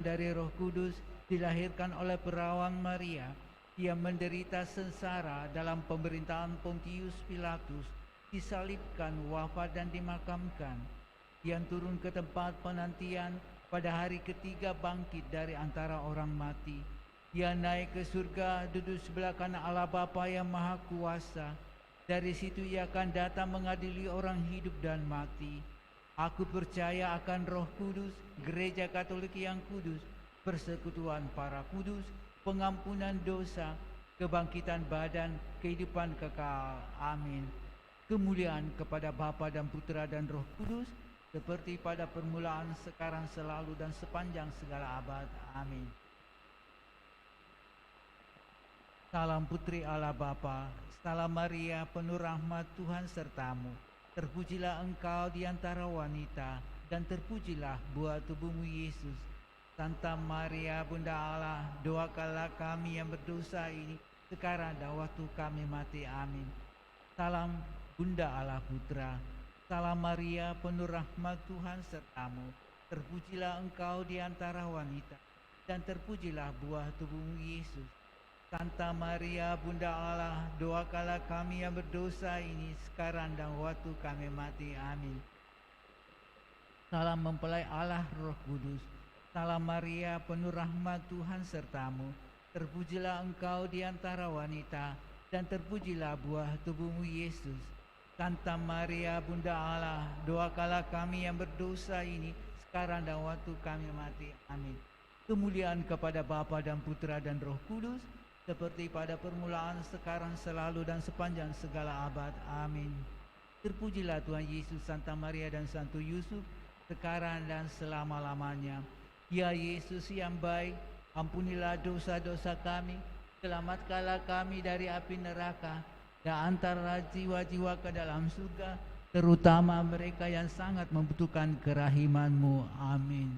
dari Roh Kudus, dilahirkan oleh perawan Maria. Ia menderita sengsara dalam pemerintahan Pontius Pilatus, disalibkan, wafat dan dimakamkan. Ia turun ke tempat penantian, pada hari ketiga bangkit dari antara orang mati. Ia naik ke surga, duduk sebelah kanan Allah Bapa yang Maha Kuasa. Dari situ ia akan datang mengadili orang hidup dan mati. Aku percaya akan Roh Kudus, Gereja Katolik yang kudus, persekutuan para kudus, pengampunan dosa, kebangkitan badan, kehidupan kekal. Amin. Kemuliaan kepada Bapa dan Putra dan Roh Kudus, seperti pada permulaan, sekarang, selalu, dan sepanjang segala abad. Amin. Salam Putri Allah Bapa, salam Maria, penuh rahmat, Tuhan sertamu. Terpujilah engkau di antara wanita, dan terpujilah buah tubuhmu Yesus. Santa Maria, Bunda Allah, doakanlah kami yang berdosa ini, sekarang dan waktu kami mati. Amin. Salam Bunda Allah Putra, salam Maria, penuh rahmat, Tuhan sertamu. Terpujilah engkau di antara wanita, dan terpujilah buah tubuhmu Yesus. Santa Maria, Bunda Allah, doakanlah kami yang berdosa ini, sekarang dan waktu kami mati. Amin. Salam mempelai Allah Roh Kudus, salam Maria, penuh rahmat, Tuhan sertamu. Terpujilah engkau di antara wanita, dan terpujilah buah tubuhmu Yesus. Santa Maria, Bunda Allah, doakanlah kami yang berdosa ini, sekarang dan waktu kami mati. Amin. Kemuliaan kepada Bapa dan Putra dan Roh Kudus, seperti pada permulaan, sekarang, selalu, dan sepanjang segala abad. Amin. Terpujilah Tuhan Yesus, Santa Maria, dan Santo Yusuf, sekarang dan selama-lamanya. Ya Yesus yang baik, ampunilah dosa-dosa kami, selamatkanlah kami dari api neraka, dan antarlah jiwa-jiwa ke dalam surga, terutama mereka yang sangat membutuhkan kerahiman-Mu. Amin.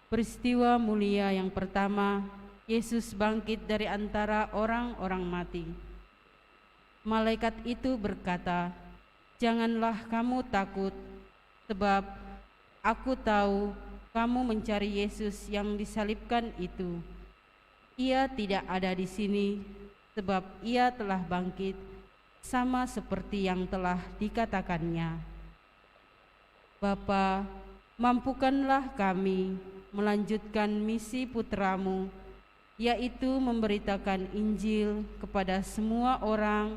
Peristiwa mulia yang pertama, Yesus bangkit dari antara orang-orang mati. Malaikat itu berkata, "Janganlah kamu takut, sebab aku tahu kamu mencari Yesus yang disalibkan itu. Ia tidak ada di sini, sebab ia telah bangkit, sama seperti yang telah dikatakannya. Bapa, mampukanlah kami melanjutkan misi putramu, yaitu memberitakan Injil kepada semua orang,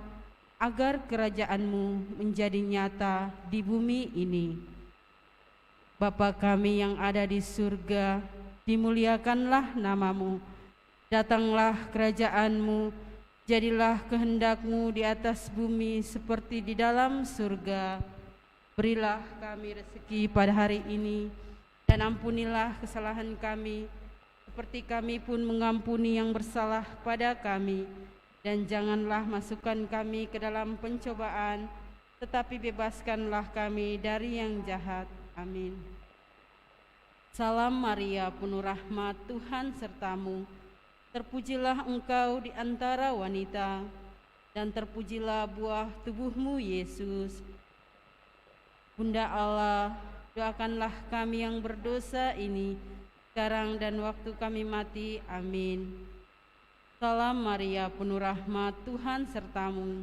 agar kerajaan-Mu menjadi nyata di bumi ini. Bapa kami yang ada di surga, dimuliakanlah nama-Mu. Datanglah kerajaan-Mu, jadilah kehendak-Mu di atas bumi seperti di dalam surga. Berilah kami rezeki pada hari ini, dan ampunilah kesalahan kami, seperti kami pun mengampuni yang bersalah pada kami. Dan janganlah masukkan kami ke dalam pencobaan, tetapi bebaskanlah kami dari yang jahat. Amin. Salam Maria, penuh rahmat, Tuhan sertamu. Terpujilah engkau di antara wanita, dan terpujilah buah tubuhmu Yesus. Bunda Allah, doakanlah kami yang berdosa ini, sekarang dan waktu kami mati. Amin. Salam Maria, penuh rahmat, Tuhan sertamu.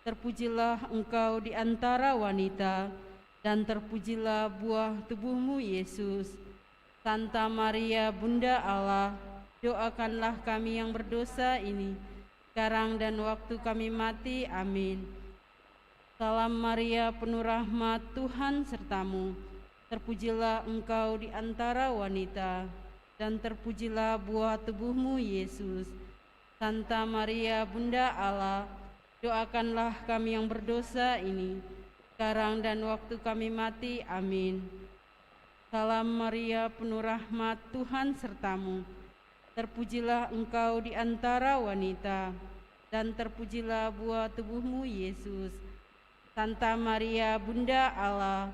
Terpujilah engkau di antara wanita, dan terpujilah buah tubuhmu Yesus. Santa Maria, Bunda Allah, doakanlah kami yang berdosa ini, sekarang dan waktu kami mati. Amin. Salam Maria, penuh rahmat, Tuhan sertamu. Terpujilah engkau di antara wanita, dan terpujilah buah tubuhmu Yesus. Santa Maria, Bunda Allah, doakanlah kami yang berdosa ini, sekarang dan waktu kami mati. Amin. Salam Maria, penuh rahmat, Tuhan sertamu. Terpujilah engkau di antara wanita, dan terpujilah buah tubuhmu Yesus. Santa Maria, Bunda Allah,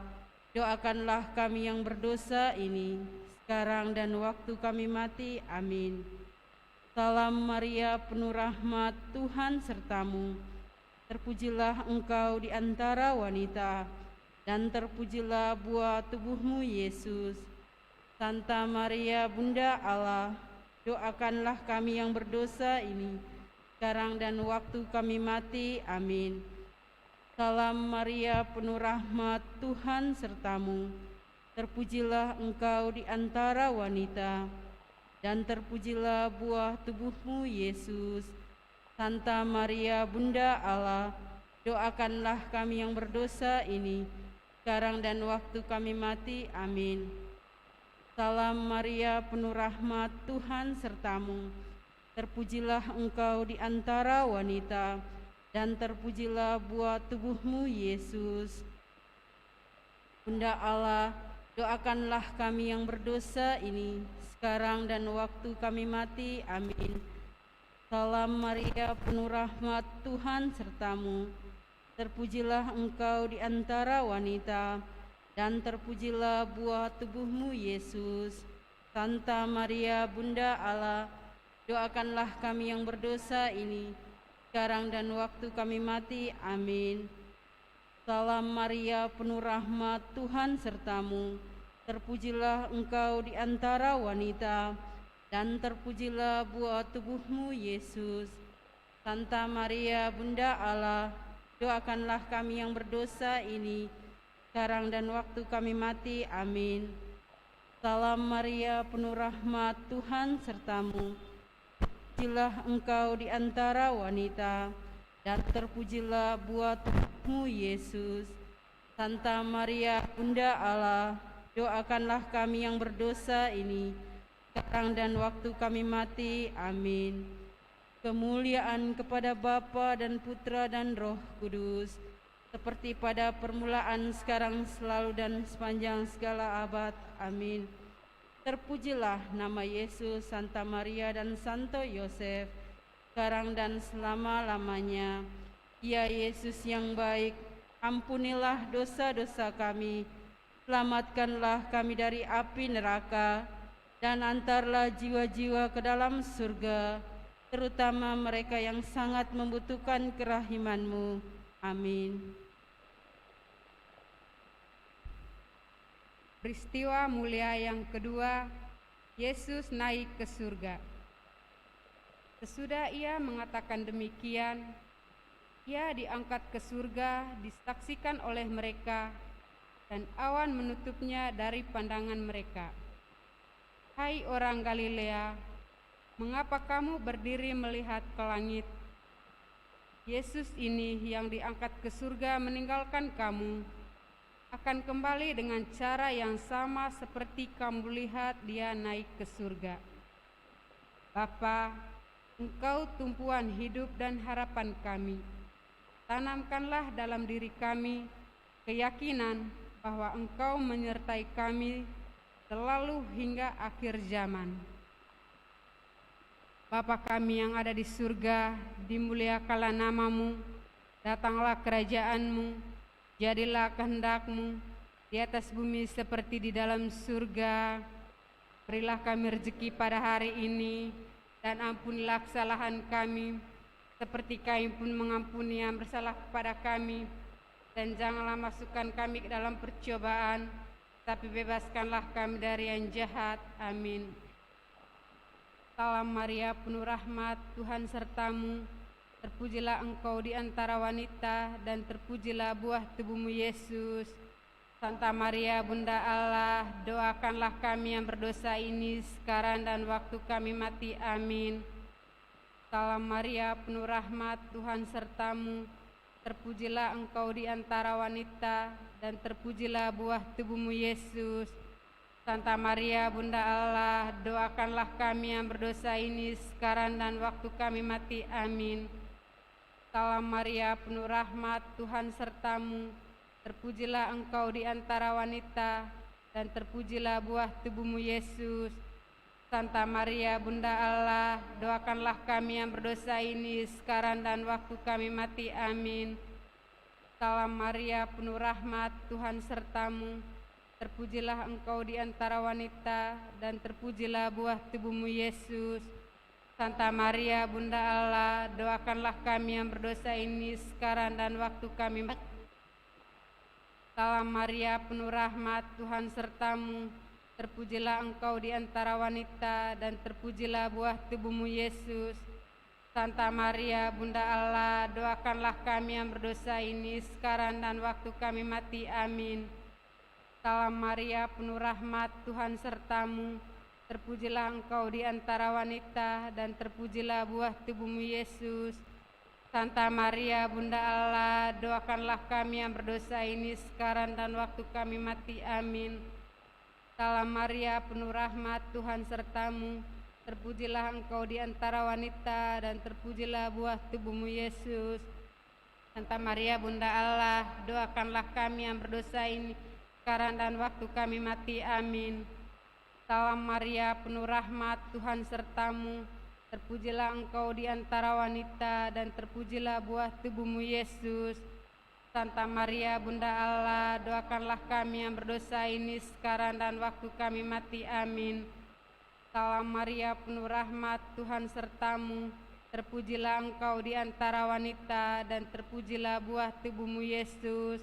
doakanlah kami yang berdosa ini, sekarang dan waktu kami mati. Amin. Salam Maria, penuh rahmat, Tuhan sertamu. Terpujilah engkau di antara wanita, dan terpujilah buah tubuhmu, Yesus. Santa Maria, Bunda Allah, doakanlah kami yang berdosa ini, sekarang dan waktu kami mati. Amin. Salam Maria, penuh rahmat, Tuhan sertamu. Terpujilah engkau di antara wanita, dan terpujilah buah tubuhmu, Yesus. Santa Maria, Bunda Allah, doakanlah kami yang berdosa ini, sekarang dan waktu kami mati. Amin. Salam Maria, penuh rahmat, Tuhan sertamu. Terpujilah engkau di antara wanita, dan terpujilah buah tubuhmu, Yesus. Bunda Allah, doakanlah kami yang berdosa ini, sekarang dan waktu kami mati. Amin. Salam Maria, penuh rahmat, Tuhan sertamu. Terpujilah engkau di antara wanita, dan terpujilah buah tubuhmu, Yesus. Santa Maria, Bunda Allah, doakanlah kami yang berdosa ini, sekarang dan waktu kami mati. Amin. Salam Maria, penuh rahmat, Tuhan sertamu. Terpujilah engkau di antara wanita, dan terpujilah buah tubuhmu, Yesus. Santa Maria, Bunda Allah, doakanlah kami yang berdosa ini, sekarang dan waktu kami mati. Amin. Salam Maria, penuh rahmat, Tuhan sertamu. Terpujilah engkau di antara wanita, dan terpujilah buah tubuhmu, Yesus. Santa Maria, Bunda Allah, doakanlah kami yang berdosa ini, sekarang dan waktu kami mati. Amin. Kemuliaan kepada Bapa dan Putra dan Roh Kudus, seperti pada permulaan, sekarang, selalu, dan sepanjang segala abad. Amin. Terpujilah nama Yesus, Santa Maria, dan Santo Yosef, sekarang dan selama-lamanya. Ya Yesus yang baik, ampunilah dosa-dosa kami, selamatkanlah kami dari api neraka, dan antarlah jiwa-jiwa ke dalam surga, terutama mereka yang sangat membutuhkan kerahiman-Mu. Amin. Peristiwa mulia yang kedua, Yesus naik ke surga. Sesudah ia mengatakan demikian, ia diangkat ke surga, disaksikan oleh mereka, dan awan menutupnya dari pandangan mereka. Hai orang Galilea, mengapa kamu berdiri melihat ke langit? Yesus ini yang diangkat ke surga meninggalkan kamu, akan kembali dengan cara yang sama seperti kamu lihat dia naik ke surga. Bapa, Engkau tumpuan hidup dan harapan kami. Tanamkanlah dalam diri kami keyakinan bahwa Engkau menyertai kami selalu hingga akhir zaman. Bapa kami yang ada di surga, dimuliakanlah nama-Mu, datanglah kerajaan-Mu, jadilah kehendak-Mu di atas bumi seperti di dalam surga. Berilah kami rezeki pada hari ini, dan ampunilah kesalahan kami, seperti kami pun mengampuni yang bersalah kepada kami. Dan janganlah masukkan kami ke dalam percobaan, tapi bebaskanlah kami dari yang jahat. Amin. Salam Maria, penuh rahmat, Tuhan sertamu. Terpujilah engkau di antara wanita, dan terpujilah buah tubuhmu, Yesus. Santa Maria, Bunda Allah, doakanlah kami yang berdosa ini, sekarang dan waktu kami mati. Amin. Salam Maria, penuh rahmat, Tuhan sertamu. Terpujilah engkau di antara wanita, dan terpujilah buah tubuhmu, Yesus. Santa Maria, Bunda Allah, doakanlah kami yang berdosa ini, sekarang dan waktu kami mati. Amin. Salam Maria, penuh rahmat, Tuhan sertamu. Terpujilah engkau di antara wanita, dan terpujilah buah tubuhmu, Yesus. Santa Maria, Bunda Allah, doakanlah kami yang berdosa ini, sekarang dan waktu kami mati. Amin. Salam Maria, penuh rahmat, Tuhan sertamu. Terpujilah engkau di antara wanita, dan terpujilah buah tubuhmu, Yesus. Santa Maria, Bunda Allah, doakanlah kami yang berdosa ini, sekarang dan waktu kami mati. Salam Maria, penuh rahmat, Tuhan sertamu. Terpujilah engkau di antara wanita, dan terpujilah buah tubuhmu, Yesus. Santa Maria, Bunda Allah, doakanlah kami yang berdosa ini, sekarang dan waktu kami mati. Amin. Salam Maria, penuh rahmat, Tuhan sertamu. Terpujilah engkau di antara wanita, dan terpujilah buah tubuhmu, Yesus. Santa Maria, Bunda Allah, doakanlah kami yang berdosa ini, sekarang dan waktu kami mati. Amin. Salam Maria, penuh rahmat, Tuhan sertamu. Terpujilah engkau di antara wanita, dan terpujilah buah tubuhmu, Yesus. Santa Maria, Bunda Allah, doakanlah kami yang berdosa ini, sekarang dan waktu kami mati. Amin. Salam Maria, penuh rahmat, Tuhan sertamu. Terpujilah engkau di antara wanita, dan terpujilah buah tubuhmu, Yesus. Santa Maria, Bunda Allah, doakanlah kami yang berdosa ini, sekarang dan waktu kami mati. Amin. Salam Maria, penuh rahmat, Tuhan sertamu. Terpujilah engkau di antara wanita, dan terpujilah buah tubuhmu, Yesus.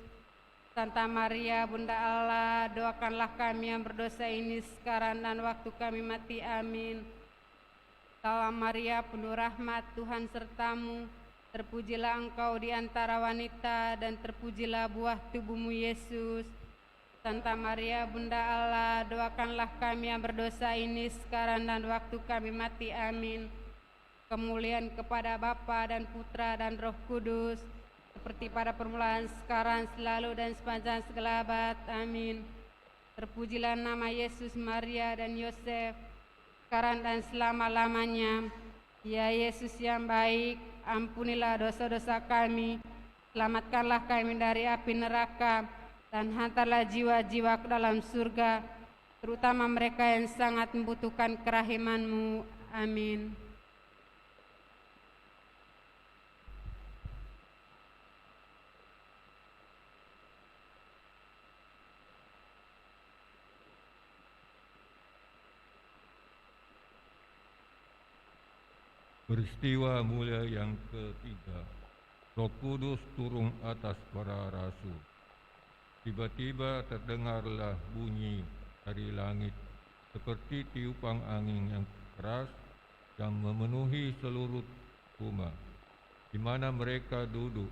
Santa Maria, Bunda Allah, doakanlah kami yang berdosa ini, sekarang dan waktu kami mati. Amin. Salam Maria, penuh rahmat, Tuhan sertamu. Terpujilah engkau di antara wanita, dan terpujilah buah tubuhmu, Yesus. Santa Maria, Bunda Allah, doakanlah kami yang berdosa ini, sekarang dan waktu kami mati. Amin. Kemuliaan kepada Bapa dan Putra dan Roh Kudus, seperti pada permulaan, sekarang, selalu, dan sepanjang segala abad. Amin. Terpujilah nama Yesus, Maria, dan Yosef, sekarang dan selama-lamanya. Ya Yesus yang baik, ampunilah dosa-dosa kami, selamatkanlah kami dari api neraka, dan hantarlah jiwa-jiwa ke dalam surga, terutama mereka yang sangat membutuhkan kerahiman-Mu. Amin. Peristiwa mulia yang ketiga, Roh Kudus turun atas para rasul. Tiba-tiba terdengarlah bunyi dari langit seperti tiupan angin yang keras yang memenuhi seluruh rumah di mana mereka duduk.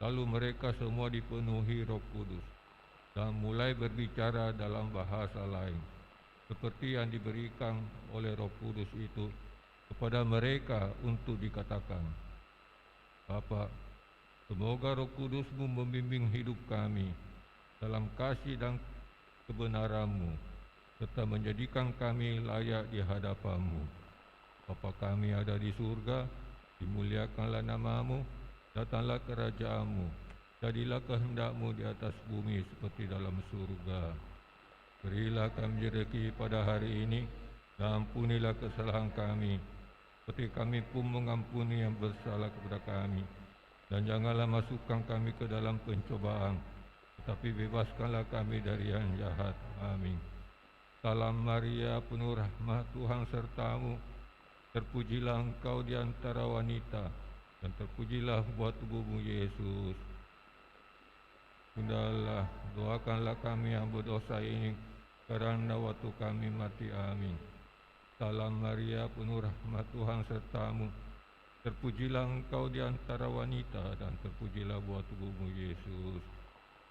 Lalu mereka semua dipenuhi Roh Kudus dan mulai berbicara dalam bahasa lain, seperti yang diberikan oleh Roh Kudus itu kepada mereka untuk dikatakan. Bapa, semoga Roh Kudus-Mu membimbing hidup kami dalam kasih dan kebenaran-Mu, serta menjadikan kami layak di hadapan-Mu. Bapa kami ada di surga, dimuliakanlah nama-Mu, datanglah kerajaan-Mu, jadilah kehendak-Mu di atas bumi seperti dalam surga. Berilah kami rezeki pada hari ini, dan ampunilah kesalahan kami, seperti kami pun mengampuni yang bersalah kepada kami. Dan janganlah masukkan kami ke dalam pencobaan, tetapi bebaskanlah kami dari yang jahat. Amin. Salam Maria, penuh rahmat, Tuhan sertamu. Terpujilah engkau di antara wanita, dan terpujilah buah tubuhmu, Yesus. Bunda Allah, doakanlah kami yang berdosa ini, karena waktu kami mati. Amin. Salam Maria, penuh rahmat, Tuhan sertamu. Terpujilah engkau di antara wanita, dan terpujilah buah tubuhmu, Yesus.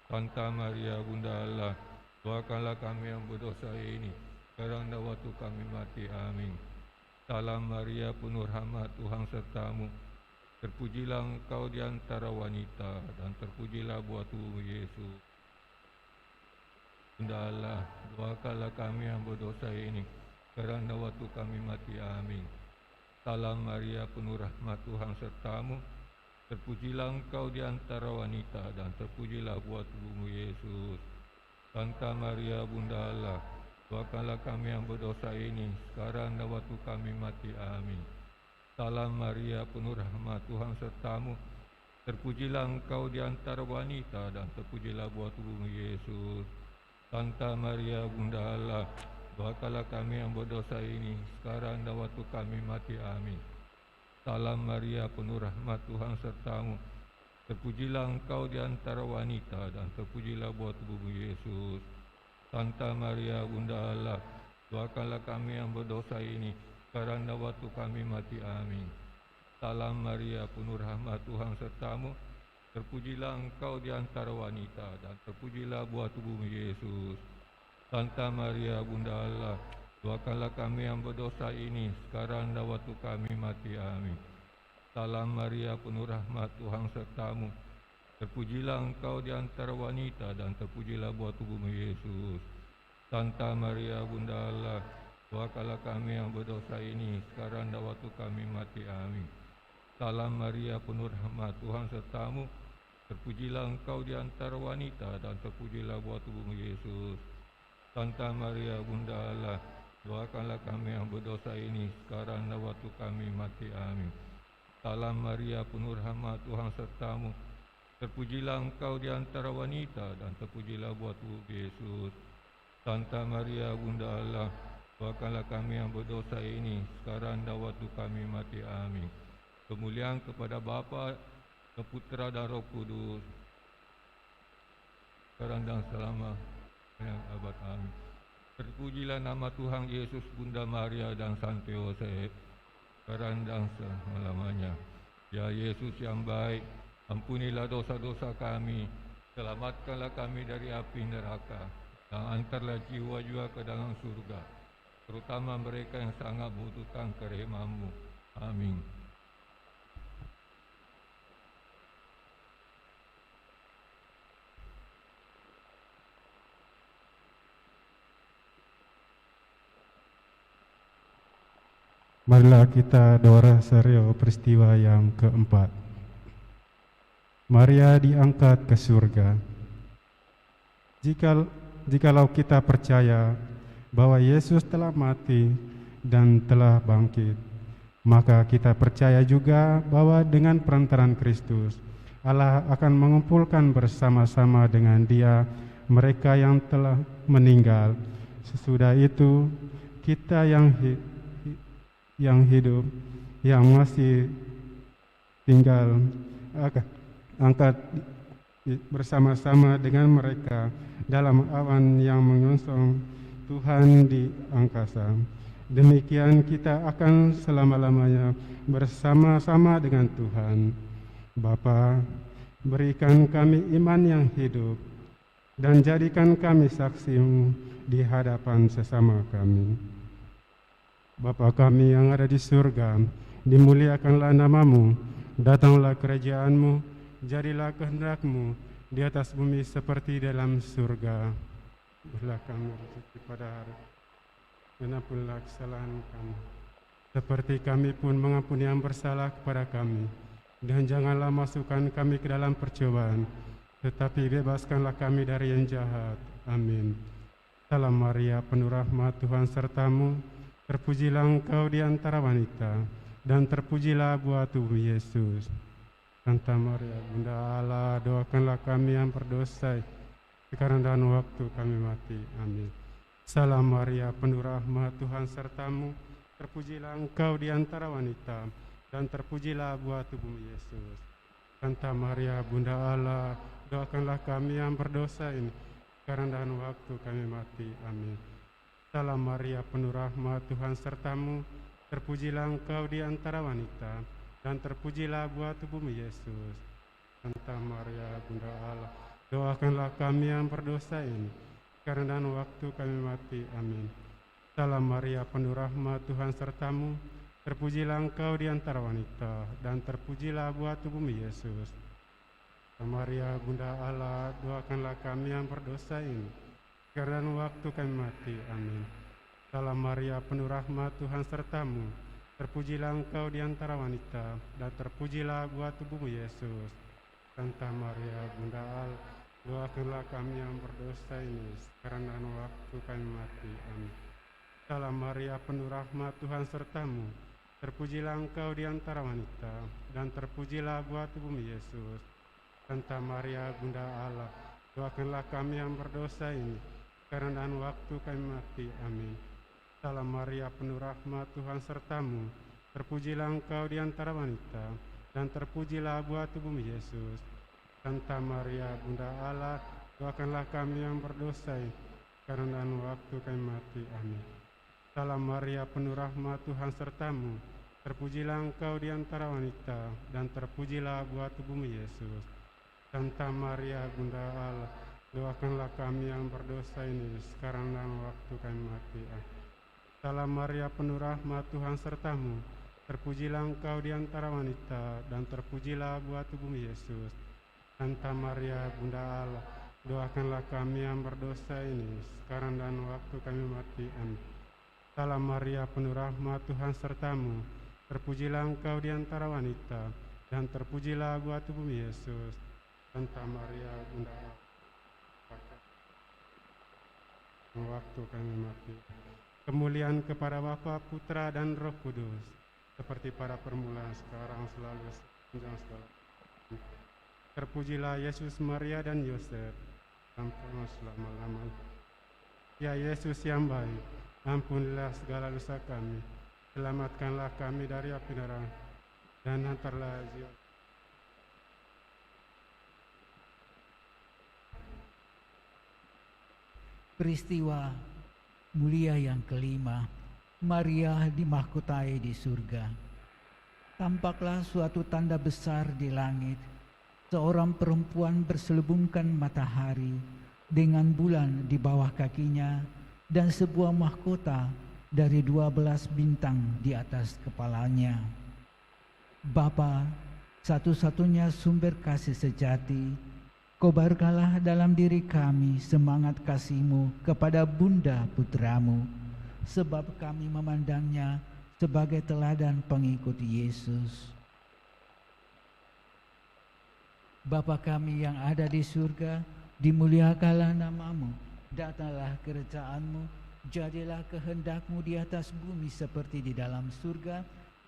Santa Maria, Bunda Allah, doakanlah kami yang berdosa ini, sekarang dan waktu kami mati. Amin. Salam Maria, penuh rahmat, Tuhan sertamu. Terpujilah engkau di antara wanita, dan terpujilah buah tubuhmu, Yesus. Bunda Allah, doakanlah kami yang berdosa ini, sekarang dan waktu kami mati. Amin. Salam Maria, penuh rahmat, Tuhan sertamu. Terpujilah engkau di antara wanita, dan terpujilah buah tubuhmu, Yesus. Santa Maria, Bunda Allah, doakanlah kami yang berdosa ini, sekarang dan waktu kami mati. Amin. Salam Maria, penuh rahmat, Tuhan sertamu. Terpujilah engkau di antara wanita, dan terpujilah buah tubuhmu, Yesus. Santa Maria, Bunda Allah, doakanlah kami yang berdosa ini, sekarang dan waktu kami mati. Amin. Salam Maria, penuh rahmat, Tuhan sertamu. Terpujilah engkau di antara wanita, dan terpujilah buah tubuhmu Yesus. Santa Maria, Bunda Allah, doakanlah kami yang berdosa ini, sekarang dan waktu kami mati. Amin. Salam Maria, penuh rahmat, Tuhan sertamu. Terpujilah engkau di antara wanita, dan terpujilah buah tubuhmu Yesus. Santa Maria, Bunda Allah, doakanlah kami yang berdosa ini, sekarang dan waktu kami mati. Amin. Salam Maria, penuh rahmat, Tuhan sertamu. Terpujilah engkau di antara wanita, dan terpujilah buah tubuhmu Yesus. Santa Maria, Bunda Allah, doakanlah kami yang berdosa ini, sekarang dan waktu kami mati. Amin. Salam Maria, penuh rahmat, Tuhan sertamu. Terpujilah engkau di antara wanita, dan terpujilah buah tubuhmu Yesus. Santa Maria, Bunda Allah, doakanlah kami yang berdosa ini, sekarang dan waktu kami mati. Amin. Salam Maria, penuh rahmat, Tuhan sertamu. Terpujilah engkau di antara wanita, dan terpujilah buah tubuh Yesus. Santa Maria, Bunda Allah, doakanlah kami yang berdosa ini, sekarang dan waktu kami mati. Amin. Kemuliaan kepada Bapa, ke Putra dan Roh Kudus, sekarang dan selama yang abad. Amin. Terpujilah nama Tuhan Yesus, Bunda Maria dan Santo Yosef, sekarang dan selama-lamanya. Ya Yesus yang baik, ampunilah dosa-dosa kami, selamatkanlah kami dari api neraka, dan antarlah jiwa-jiwa ke dalam surga, terutama mereka yang sangat membutuhkan kerahmat-Mu. Amin. Marilah kita doa serius peristiwa yang keempat. Maria diangkat ke surga. Jikalau kita percaya bahwa Yesus telah mati dan telah bangkit, maka kita percaya juga bahwa dengan perantaraan Kristus, Allah akan mengumpulkan bersama-sama dengan Dia mereka yang telah meninggal. Sesudah itu, kita yang hidup, yang masih tinggal, akan angkat bersama-sama dengan mereka dalam awan yang menyongsong Tuhan di angkasa. Demikian kita akan selama-lamanya bersama-sama dengan Tuhan. Bapa, berikan kami iman yang hidup, dan jadikan kami saksi-Mu di hadapan sesama kami. Bapa kami yang ada di surga, dimuliakanlah nama-Mu, datanglah kerajaan-Mu, jadilah kehendak-Mu di atas bumi seperti dalam surga. Berilah kami rezeki pada hari, dan ampunilah kesalahan kami, seperti kami pun mengampuni yang bersalah kepada kami. Dan janganlah masukkan kami ke dalam percobaan, tetapi bebaskanlah kami dari yang jahat. Amin. Salam Maria, penuh rahmat, Tuhan sertamu. Terpujilah engkau di antara wanita, dan terpujilah buah tubuh Yesus. Santa Maria, Bunda Allah, doakanlah kami yang berdosa, sekarang dan waktu kami mati. Amin. Salam Maria, penuh rahmat, Tuhan sertamu. Terpujilah engkau di antara wanita, dan terpujilah buah tubuh Yesus. Santa Maria, Bunda Allah, doakanlah kami yang berdosa ini, sekarang dan waktu kami mati. Amin. Salam Maria, penuh rahmat, Tuhan sertamu. Terpujilah engkau di antara wanita, dan terpujilah buah tubuhmu Yesus. Santa Maria, Bunda Allah, doakanlah kami yang berdosa ini, sekarang dan waktu kami mati. Amin. Salam Maria, penuh rahmat, Tuhan sertamu. Terpujilah engkau di antara wanita, dan terpujilah buah tubuhmu Yesus. Santa Maria, Bunda Allah, doakanlah kami yang berdosa ini, sekarang waktu kami mati. Amin. Salam Maria, penuh rahmat, Tuhan sertamu. Terpujilah engkau di antara wanita, dan terpujilah buah tubuhmu Yesus. Santa Maria, Bunda Allah, doakanlah kami yang berdosa ini, sekarang dan waktu kami mati. Amin. Salam Maria, penuh rahmat, Tuhan sertamu. Terpujilah engkau di antara wanita, dan terpujilah buah tubuhmu Yesus. Santa Maria, Bunda Allah, doakanlah kami yang berdosa ini, sekarang dan waktu kami mati. Amin. Salam Maria, penuh rahmat, Tuhan sertamu. Terpujilah engkau di antara wanita, dan terpujilah buah tubuhmu Yesus. Santa Maria Bunda Allah, doakanlah kami yang berdosa sekarang dan waktu kami mati. Amin. Salam Maria, penuh rahmat, Tuhan sertamu. Terpujilah engkau di antara wanita, dan terpujilah buah tubuhmu Yesus. Santa Maria Bunda Allah, doakanlah kami yang berdosa ini sekarang dan waktu kami mati. Amin. Salam Maria, penuh rahmat, Tuhan sertamu. Terpujilah engkau di antara wanita, dan terpujilah buah tubuhmu Yesus. Santa Maria Bunda Allah, doakanlah kami yang berdosa ini sekarang dan waktu kami mati. Amin. Salam Maria, penuh rahmat, Tuhan sertamu. Terpujilah engkau di antara wanita, dan terpujilah buah tubuhmu Yesus. Santa Maria Bunda Allah, waktu kami mati. Kemuliaan kepada Bapa, Putra, dan Roh Kudus, seperti pada permulaan, sekarang, selalu, sepanjang segala. Terpujilah Yesus, Maria, dan Yosef, sampai selama-lamanya. Ya Yesus yang baik, ampunilah segala dosa kami, selamatkanlah kami dari api neraka, dan hantarlah jiwa. Peristiwa mulia yang kelima, Maria dimahkotai di surga. Tampaklah suatu tanda besar di langit, seorang perempuan berselubungkan matahari dengan bulan di bawah kakinya dan sebuah mahkota dari 12 bintang di atas kepalanya. Bapa, satu-satunya sumber kasih sejati, kobarkanlah dalam diri kami semangat kasih-Mu kepada Bunda Putramu, sebab kami memandangnya sebagai teladan pengikut Yesus. Bapa kami yang ada di surga, dimuliakanlah nama-Mu, datanglah kerajaan-Mu, jadilah kehendak-Mu di atas bumi seperti di dalam surga.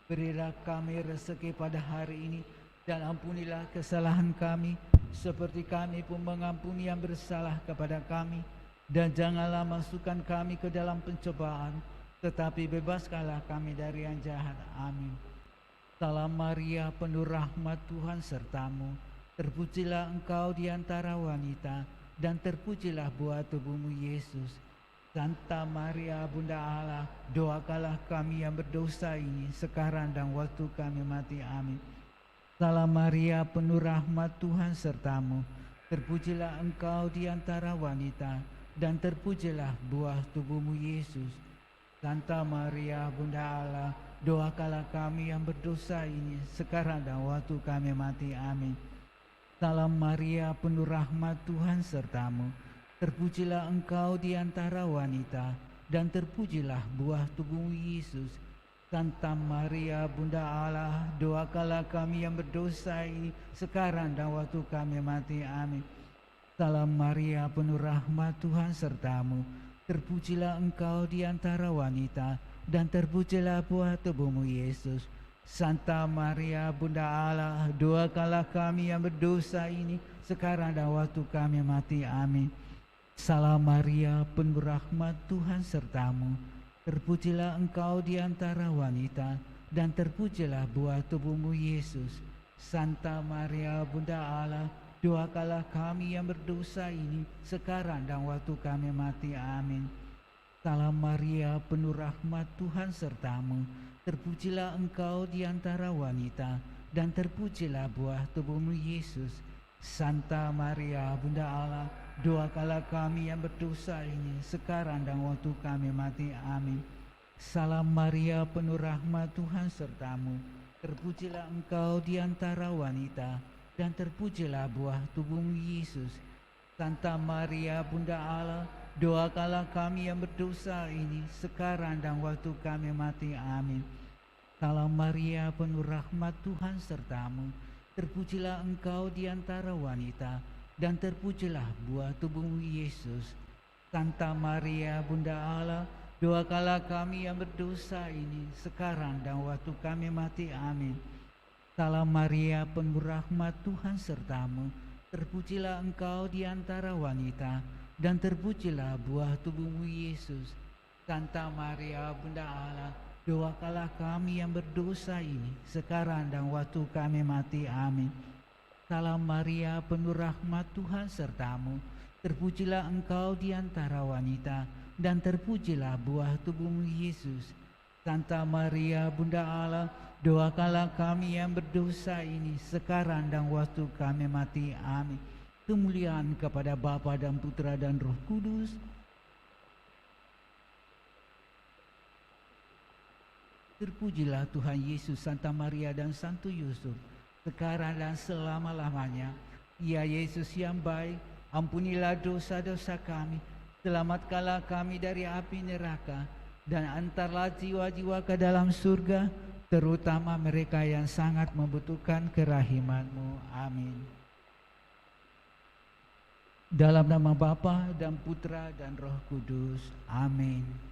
Berilah kami rezeki pada hari ini, dan ampunilah kesalahan kami, seperti kami pun mengampuni yang bersalah kepada kami. Dan janganlah masukkan kami ke dalam pencobaan, tetapi bebaskanlah kami dari yang jahat. Amin. Salam Maria, penuh rahmat, Tuhan sertamu. Terpujilah engkau di antara wanita, dan terpujilah buah tubuhmu Yesus. Santa Maria Bunda Allah, doakanlah kami yang berdosa ini sekarang dan waktu kami mati. Amin. Salam Maria, penuh rahmat, Tuhan sertamu. Terpujilah engkau di antara wanita, dan terpujilah buah tubuhmu Yesus. Santa Maria Bunda Allah, doakanlah kami yang berdosa ini sekarang dan waktu kami mati. Amin. Salam Maria, penuh rahmat, Tuhan sertamu. Terpujilah engkau di antara wanita, dan terpujilah buah tubuhmu Yesus. Santa Maria Bunda Allah, doakanlah kami yang berdosa ini sekarang dan waktu kami mati. Amin. Salam Maria, penuh rahmat, Tuhan sertamu. Terpujilah engkau di antara wanita, dan terpujilah buah tubuhmu Yesus. Santa Maria Bunda Allah, doakanlah kami yang berdosa ini sekarang dan waktu kami mati. Amin. Salam Maria, penuh rahmat, Tuhan sertamu. Terpujilah engkau di antara wanita, dan terpujilah buah tubuhmu Yesus. Santa Maria Bunda Allah, doakanlah kami yang berdosa ini sekarang dan waktu kami mati. Amin. Salam Maria, penuh rahmat, Tuhan sertamu. Terpujilah engkau di antara wanita, dan terpujilah buah tubuhmu Yesus. Santa Maria Bunda Allah, doakanlah kami yang berdosa ini sekarang dan waktu kami mati. Amin. Salam Maria, penuh rahmat, Tuhan sertamu. Terpujilah engkau di antara wanita, dan terpujilah buah tubuhmu Yesus. Santa Maria Bunda Allah, doakanlah kami yang berdosa ini sekarang dan waktu kami mati. Amin. Salam Maria, penuh rahmat, Tuhan sertamu. Terpujilah engkau di antara wanita, dan terpujilah buah tubuhmu Yesus. Santa Maria Bunda Allah, doakanlah kami yang berdosa ini sekarang dan waktu kami mati. Amin. Salam Maria, penuh rahmat, Tuhan sertamu. Terpujilah engkau di antara wanita, dan terpujilah buah tubuhmu Yesus. Santa Maria Bunda Allah, doakanlah kami yang berdosa ini sekarang dan waktu kami mati. Amin. Salam Maria, penuh rahmat, Tuhan sertamu. Terpujilah engkau di antara wanita, dan terpujilah buah tubuhmu Yesus. Santa Maria, Bunda Allah, doakanlah kami yang berdosa ini, sekarang dan waktu kami mati. Amin. Kemuliaan kepada Bapa dan Putra dan Roh Kudus. Terpujilah Tuhan Yesus, Santa Maria dan Santo Yusuf, sekarang dan selama-lamanya. Ya Yesus yang baik, ampunilah dosa-dosa kami, selamatkanlah kami dari api neraka, dan antarlah jiwa-jiwa ke dalam surga, terutama mereka yang sangat membutuhkan kerahiman-Mu. Amin. Dalam nama Bapa dan Putra dan Roh Kudus. Amin.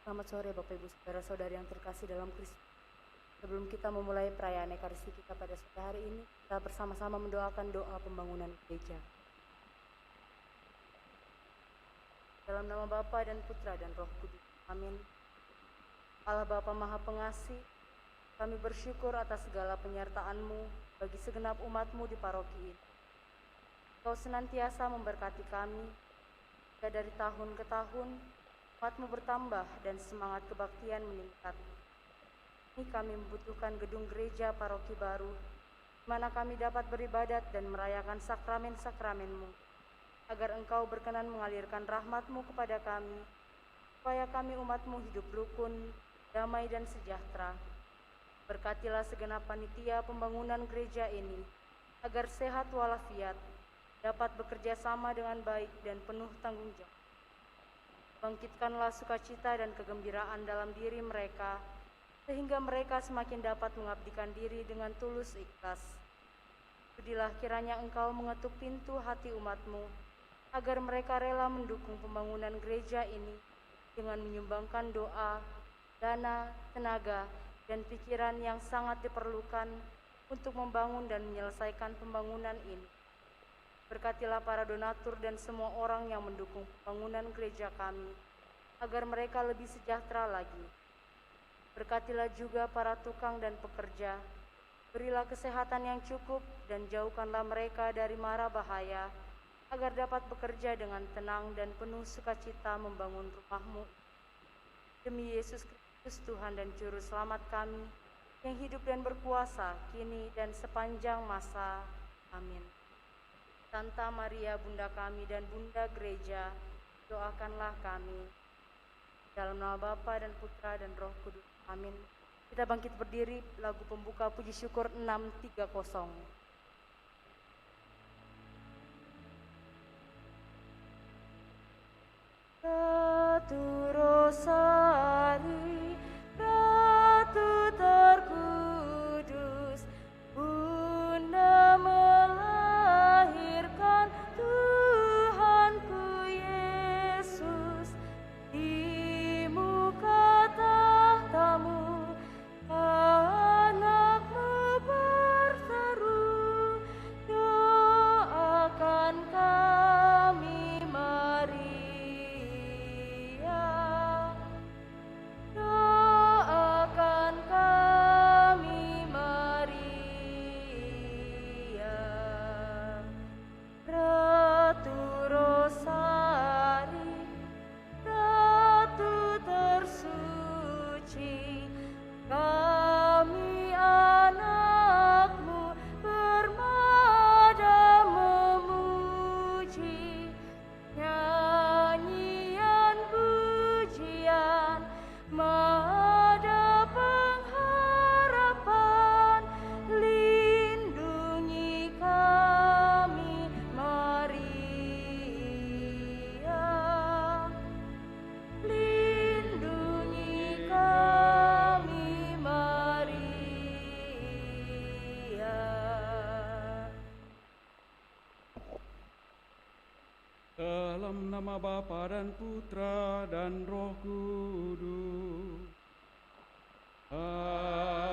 Selamat sore Bapak Ibu Saudara-saudari yang terkasih dalam Kristus. Sebelum kita memulai perayaan Ekaristi kita pada sore hari ini, kita bersama-sama mendoakan doa pembangunan gereja. Dalam nama Bapa dan Putra dan Roh Kudus. Amin. Allah Bapa Maha Pengasih, kami bersyukur atas segala penyertaan-Mu bagi segenap umat-Mu di paroki ini. Kau senantiasa memberkati kami, hingga dari tahun ke tahun, umat-Mu bertambah dan semangat kebaktian meningkat. Ini kami membutuhkan gedung gereja paroki baru, di mana kami dapat beribadat dan merayakan sakramen-sakramen-Mu, agar Engkau berkenan mengalirkan rahmat-Mu kepada kami, supaya kami umat-Mu hidup rukun, damai dan sejahtera. Berkatilah segenap panitia pembangunan gereja ini, agar sehat walafiat, dapat bekerja sama dengan baik dan penuh tanggung jawab. Bangkitkanlah sukacita dan kegembiraan dalam diri mereka, sehingga mereka semakin dapat mengabdikan diri dengan tulus ikhlas. Sudilah kiranya Engkau mengetuk pintu hati umat-Mu, agar mereka rela mendukung pembangunan gereja ini dengan menyumbangkan doa, dana, tenaga, dan pikiran yang sangat diperlukan untuk membangun dan menyelesaikan pembangunan ini. Berkatilah para donatur dan semua orang yang mendukung pembangunan gereja kami, agar mereka lebih sejahtera lagi. Berkatilah juga para tukang dan pekerja, berilah kesehatan yang cukup dan jauhkanlah mereka dari mara bahaya, agar dapat bekerja dengan tenang dan penuh sukacita membangun rumah-Mu. Demi Yesus Kristus Tuhan dan Juru Selamat kami, yang hidup dan berkuasa kini dan sepanjang masa. Amin. Santa Maria Bunda kami dan Bunda Gereja, doakanlah kami. Dalam nama Bapa dan Putra dan Roh Kudus. Amin. Kita bangkit berdiri, lagu pembuka puji syukur 630. Ratu Rosari, Ratu terkudus, Bunda melahirkan Tuhanku Yesus. Di muka tahtamu, anak-Mu berseru, doakan kami Maria, doakan kami Maria. Ratu Rosari, Ratu tersuci, kami anak-Mu bermada memuji. Nyanyian pujian, mada pengharapan, lindungi kami Maria, lindungi kami Maria. Dalam nama Bapa dan Putra dan Roh Kudus. Amin.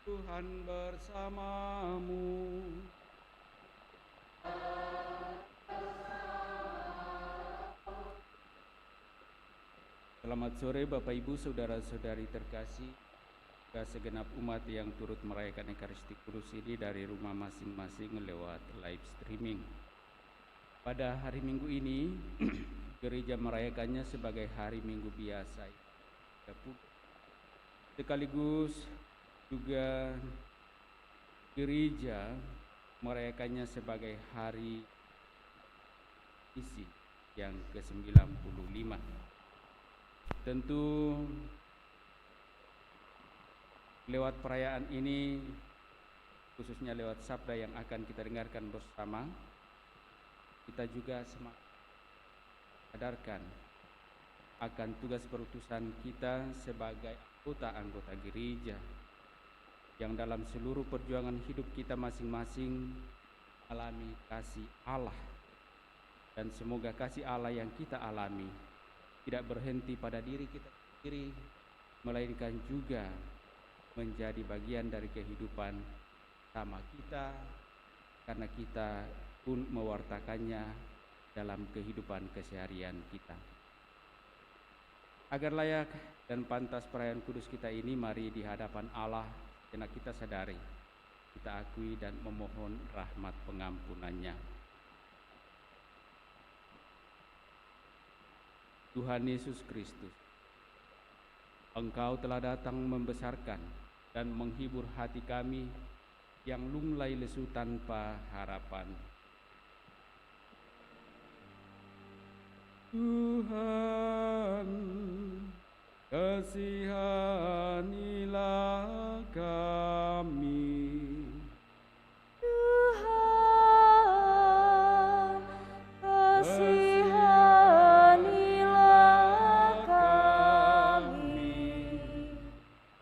Tuhan bersamamu. Selamat sore Bapak Ibu Saudara-saudari terkasih, juga segenap umat yang turut merayakan Ekaristi Kudus ini dari rumah masing-masing lewat live streaming. Pada hari Minggu ini, gereja merayakannya sebagai hari Minggu biasa. Sekaligus juga gereja merayakannya sebagai hari isi yang ke-95. Tentu lewat perayaan ini, khususnya lewat sabda yang akan kita dengarkan bersama, kita juga sadarkan akan tugas perutusan kita sebagai anggota gereja yang dalam seluruh perjuangan hidup kita masing-masing alami kasih Allah Dan semoga kasih Allah yang kita alami tidak berhenti pada diri kita sendiri, melainkan juga menjadi bagian dari kehidupan sama kita, karena kita pun mewartakannya dalam kehidupan keseharian kita. Agar layak dan pantas perayaan kudus kita ini, mari di hadapan Allah karena kita sadari, kita akui dan memohon rahmat pengampunannya. Tuhan Yesus Kristus, Engkau telah datang membesarkan dan menghibur hati kami yang lunglai lesu tanpa harapan. Tuhan, kasihanilah kami. Tuhan, kasihanilah kami.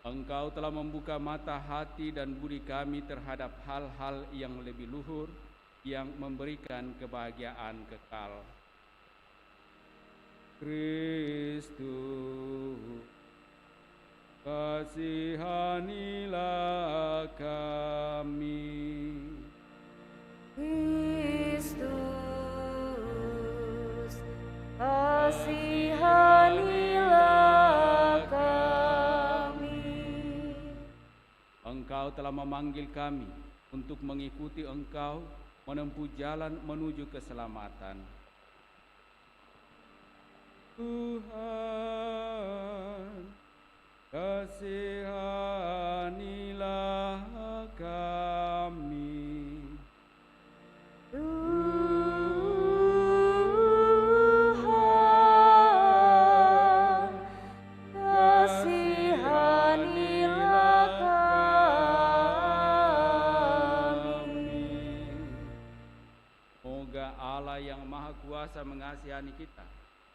Engkau telah membuka mata hati dan budi kami terhadap hal-hal yang lebih luhur, yang memberikan kebahagiaan kekal. Kristus, kasihanilah kami. Kristus, kasihanilah kami. Engkau telah memanggil kami untuk mengikuti Engkau menempuh jalan menuju keselamatan. Tuhan, kasihanilah kami. Tuhan, kasihanilah kami. Semoga Allah yang Maha Kuasa mengasihani kita,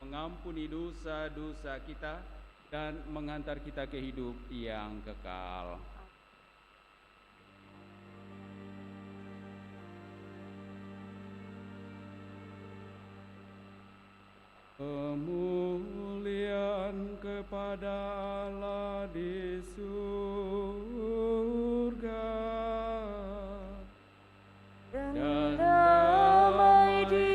mengampuni dosa-dosa kita, dan menghantar kita ke hidup yang kekal. Kemuliaan kepada Allah di surga Dan damai di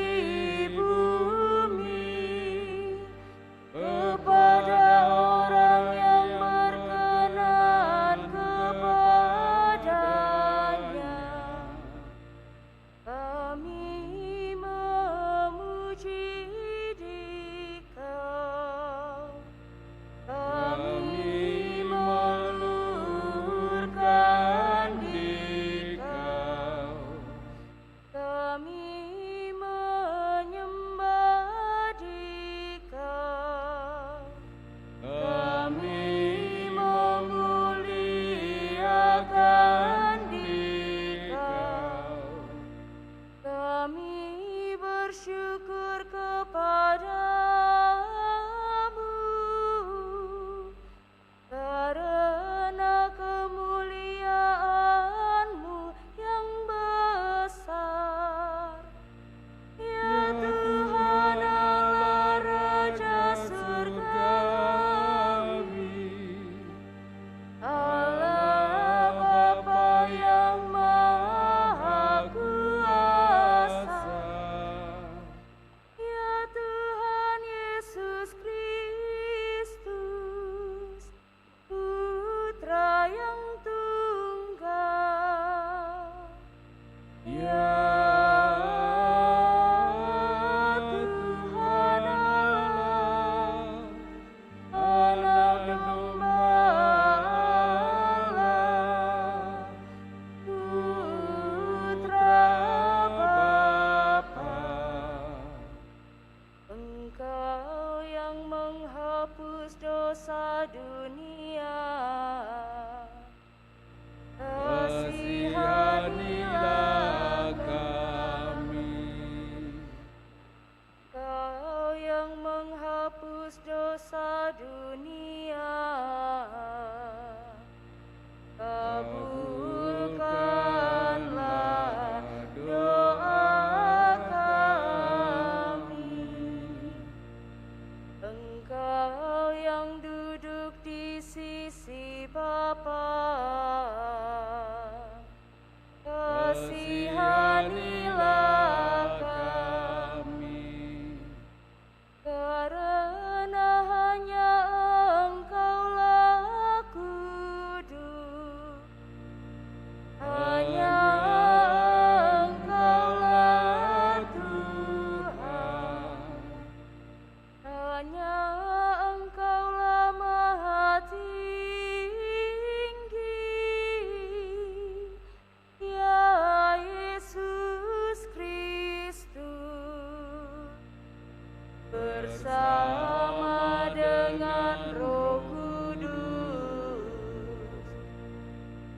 kepada orang yang berkenan kepadanya. Kami memuji Dikau, kami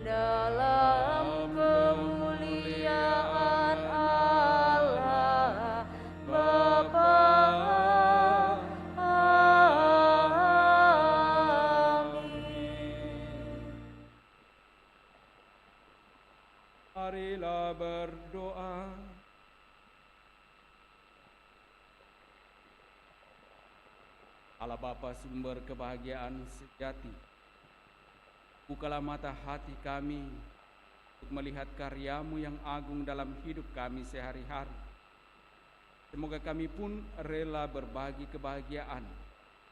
dalam kemuliaan Allah Bapa. Marilah berdoa. Allah Bapa sumber kebahagiaan sejati, bukalah mata hati kami untuk melihat karya-Mu yang agung dalam hidup kami sehari-hari. Semoga kami pun rela berbagi kebahagiaan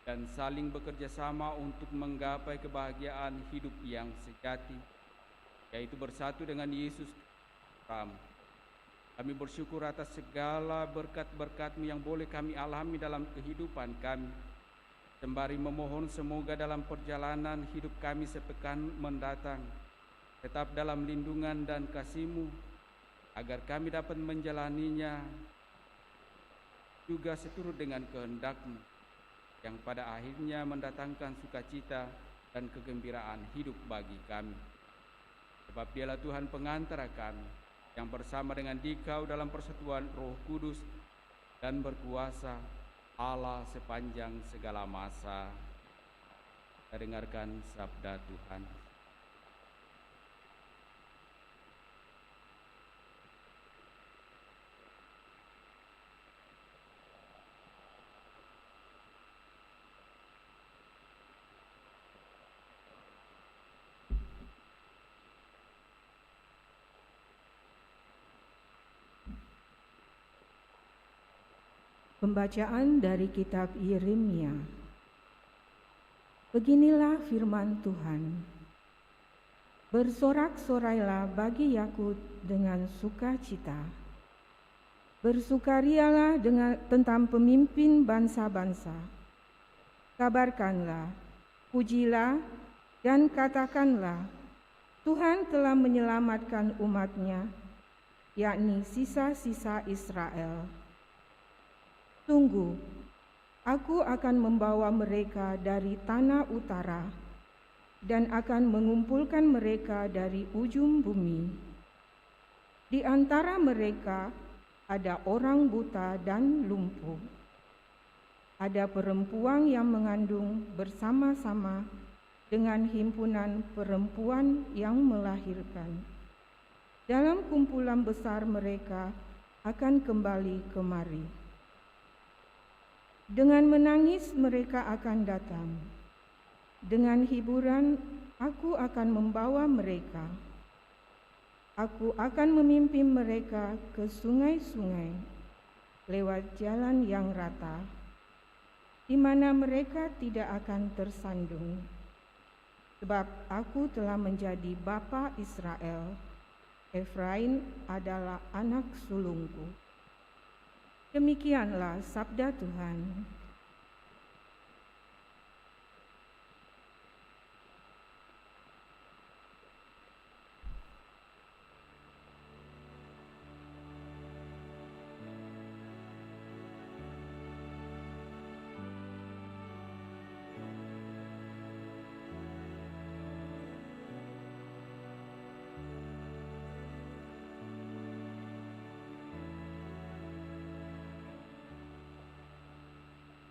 dan saling bekerja sama untuk menggapai kebahagiaan hidup yang sejati, yaitu bersatu dengan Yesus Kristus. Kami bersyukur atas segala berkat-berkat-Mu yang boleh kami alami dalam kehidupan kami, sembari memohon semoga dalam perjalanan hidup kami sepekan mendatang tetap dalam lindungan dan kasih-Mu, agar kami dapat menjalaninya juga seturut dengan kehendak-Mu, yang pada akhirnya mendatangkan sukacita dan kegembiraan hidup bagi kami. Sebab Dialah Tuhan pengantara kami, yang bersama dengan Dikau dalam persatuan Roh Kudus dan berkuasa Allah sepanjang segala masa. Kita dengarkan sabda Tuhan. Pembacaan dari kitab Yeremia. Beginilah firman Tuhan. Bersorak-sorailah bagi Yakub dengan sukacita. Bersukarialah tentang pemimpin bangsa-bangsa. Kabarkanlah, pujilah, dan katakanlah, Tuhan telah menyelamatkan umat-Nya, yakni sisa-sisa Israel. Tunggu, aku akan membawa mereka dari tanah utara dan akan mengumpulkan mereka dari ujung bumi. Di antara mereka ada orang buta dan lumpuh. Ada perempuan yang mengandung bersama-sama dengan himpunan perempuan yang melahirkan. Dalam kumpulan besar mereka akan kembali kemari. Dengan menangis mereka akan datang. Dengan hiburan aku akan membawa mereka. Aku akan memimpin mereka ke sungai-sungai, lewat jalan yang rata, di mana mereka tidak akan tersandung. Sebab aku telah menjadi bapa Israel, Efraim adalah anak sulungku. Demikianlah sabda Tuhan.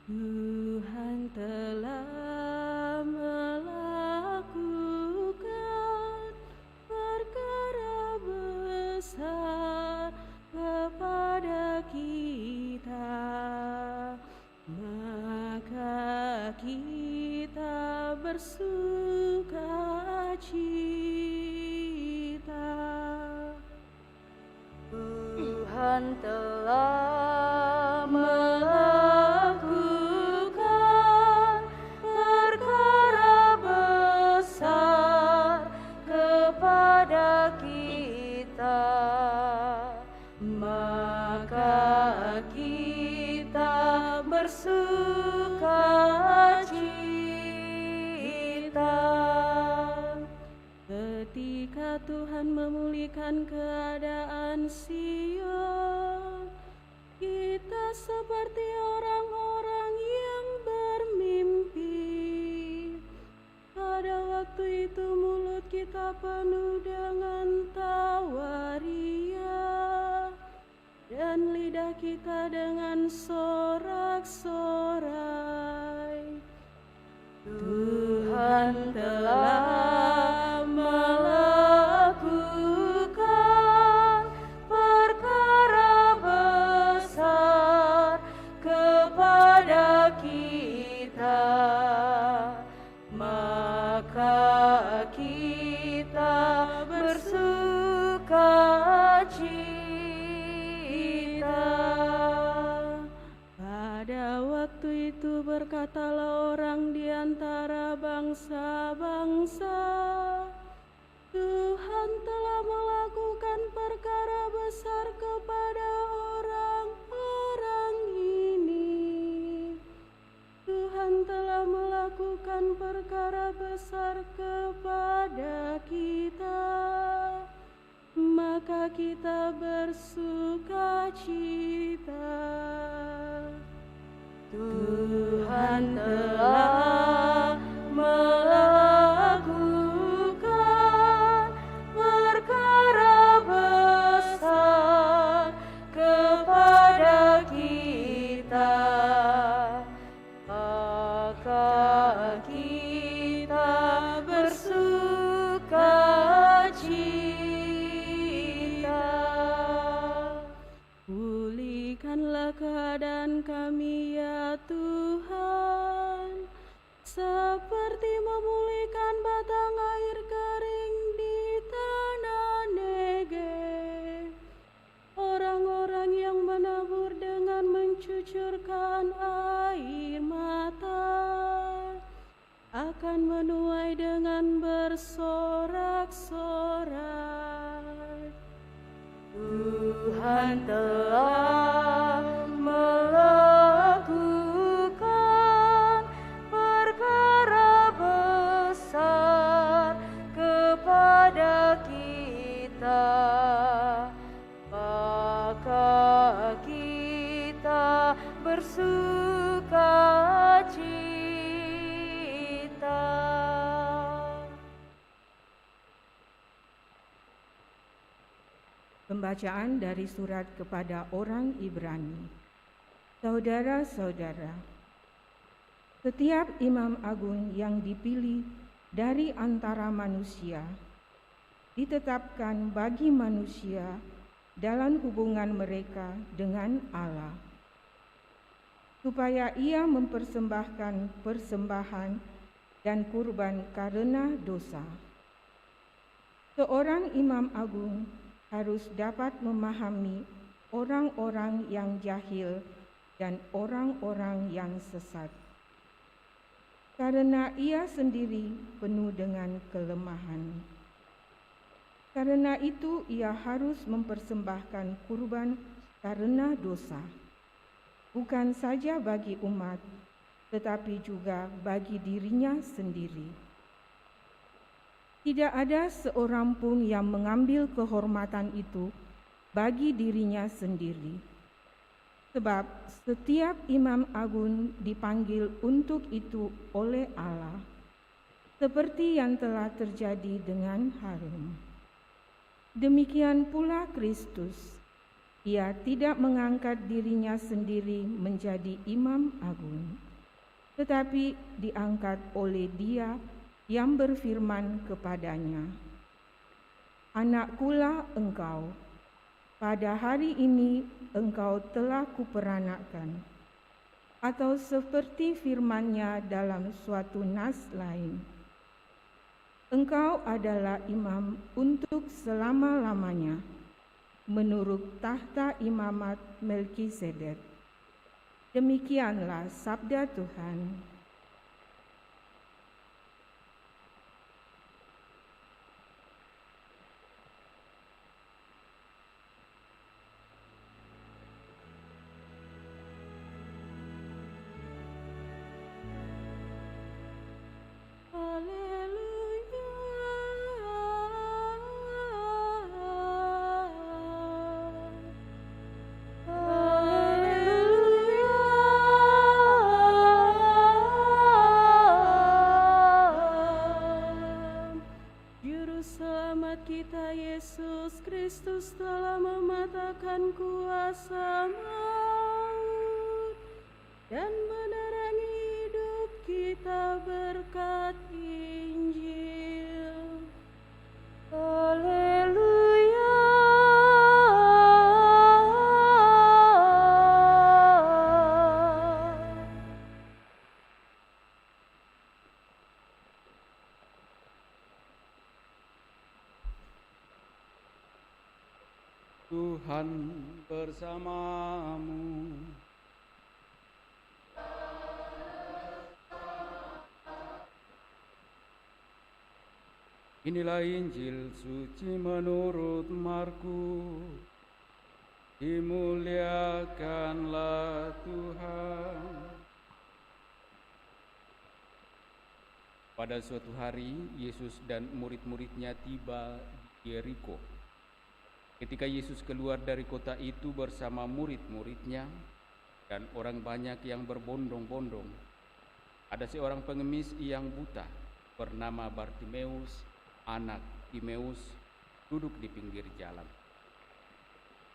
Tuhan telah melakukan perkara besar kepada kita, maka kita bersukacita. Tuhan telah ketika Tuhan memulihkan keadaan Sion, kita seperti orang-orang yang bermimpi. pada waktu itu mulut kita penuh dengan tawa ria, dan lidah kita dengan sorak-sorai. Tuhan telah melakukan perkara besar kepada kita, maka kita bersuka cita. Pada waktu itu berkatalah orang di antara bangsa-bangsa, Tuhan telah melakukan perkara besar kepada orang-orang ini. Tuhan telah melakukan perkara besar kepada kita, maka kita bersuka cita. Tuhan telah melakukan perkara besar kepada kita, maka kita bersuka cita. Pulihkanlah keadaan kami ya Tuhan, seperti memulihkan batang air kering di tanah Negev. Orang-orang yang menabur dengan mencucurkan air mata akan menuai dengan bersorak-sorai. Tuhan telah melakukan perkara besar kepada kita, maka kita bersuka cita. Pembacaan dari surat kepada orang Ibrani. Saudara-saudara, setiap imam agung yang dipilih dari antara manusia ditetapkan bagi manusia dalam hubungan mereka dengan Allah, supaya ia mempersembahkan persembahan dan kurban karena dosa. Seorang imam agung harus dapat memahami orang-orang yang jahil dan orang-orang yang sesat, karena ia sendiri penuh dengan kelemahan. Karena itu ia harus mempersembahkan kurban karena dosa, bukan saja bagi umat, tetapi juga bagi dirinya sendiri. Tidak ada seorang pun yang mengambil kehormatan itu bagi dirinya sendiri, sebab setiap imam agung dipanggil untuk itu oleh Allah, seperti yang telah terjadi dengan Harun. Demikian pula Kristus, ia tidak mengangkat dirinya sendiri menjadi imam agung, tetapi diangkat oleh Dia yang berfirman kepadanya, "Anakkulah engkau, pada hari ini engkau telah kuperanakkan." Atau seperti firman-Nya dalam suatu nas lain, "Engkau adalah imam untuk selama-lamanya, menurut tahta imamat Melkisedek." Demikianlah sabda Tuhan. Selamat kita Yesus Kristus telah mematahkan kuasa maut dan menerangi hidup kita berkat Injil. Haleluya. Tuhan bersamamu. Inilah Injil suci menurut Markus. Dimuliakanlah Tuhan. Pada suatu hari, Yesus dan murid-muridnya tiba di Yeriko. Ketika Yesus keluar dari kota itu bersama murid-muridnya dan orang banyak yang berbondong-bondong, ada seorang pengemis yang buta bernama Bartimeus, anak Timeus, duduk di pinggir jalan.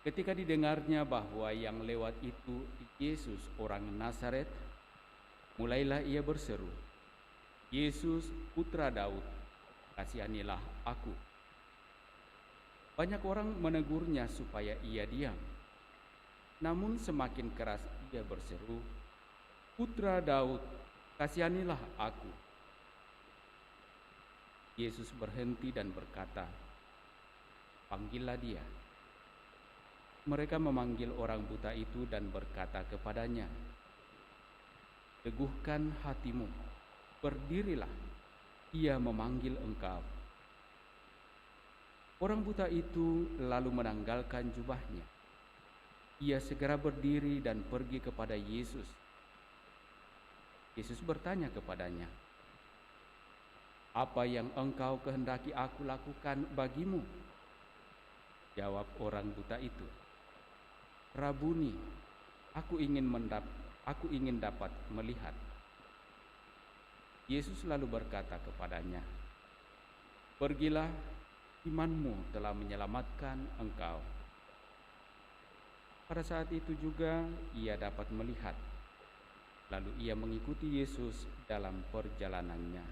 Ketika didengarnya bahwa yang lewat itu Yesus orang Nazaret, mulailah ia berseru, "Yesus, putra Daud, kasihanilah aku." Banyak orang menegurnya supaya ia diam. Namun semakin keras ia berseru, "Putra Daud, kasihanilah aku." Yesus berhenti dan berkata, "Panggillah dia." Mereka memanggil orang buta itu dan berkata kepadanya, "Teguhkan hatimu, berdirilah, ia memanggil engkau." Orang buta itu lalu menanggalkan jubahnya. Ia segera berdiri dan pergi kepada Yesus. Yesus bertanya kepadanya, "Apa yang engkau kehendaki aku lakukan bagimu?" Jawab orang buta itu, "Rabuni, aku ingin dapat melihat." Yesus lalu berkata kepadanya, "Pergilah, imanmu telah menyelamatkan engkau." Pada saat itu juga ia dapat melihat. Lalu ia mengikuti Yesus dalam perjalanannya.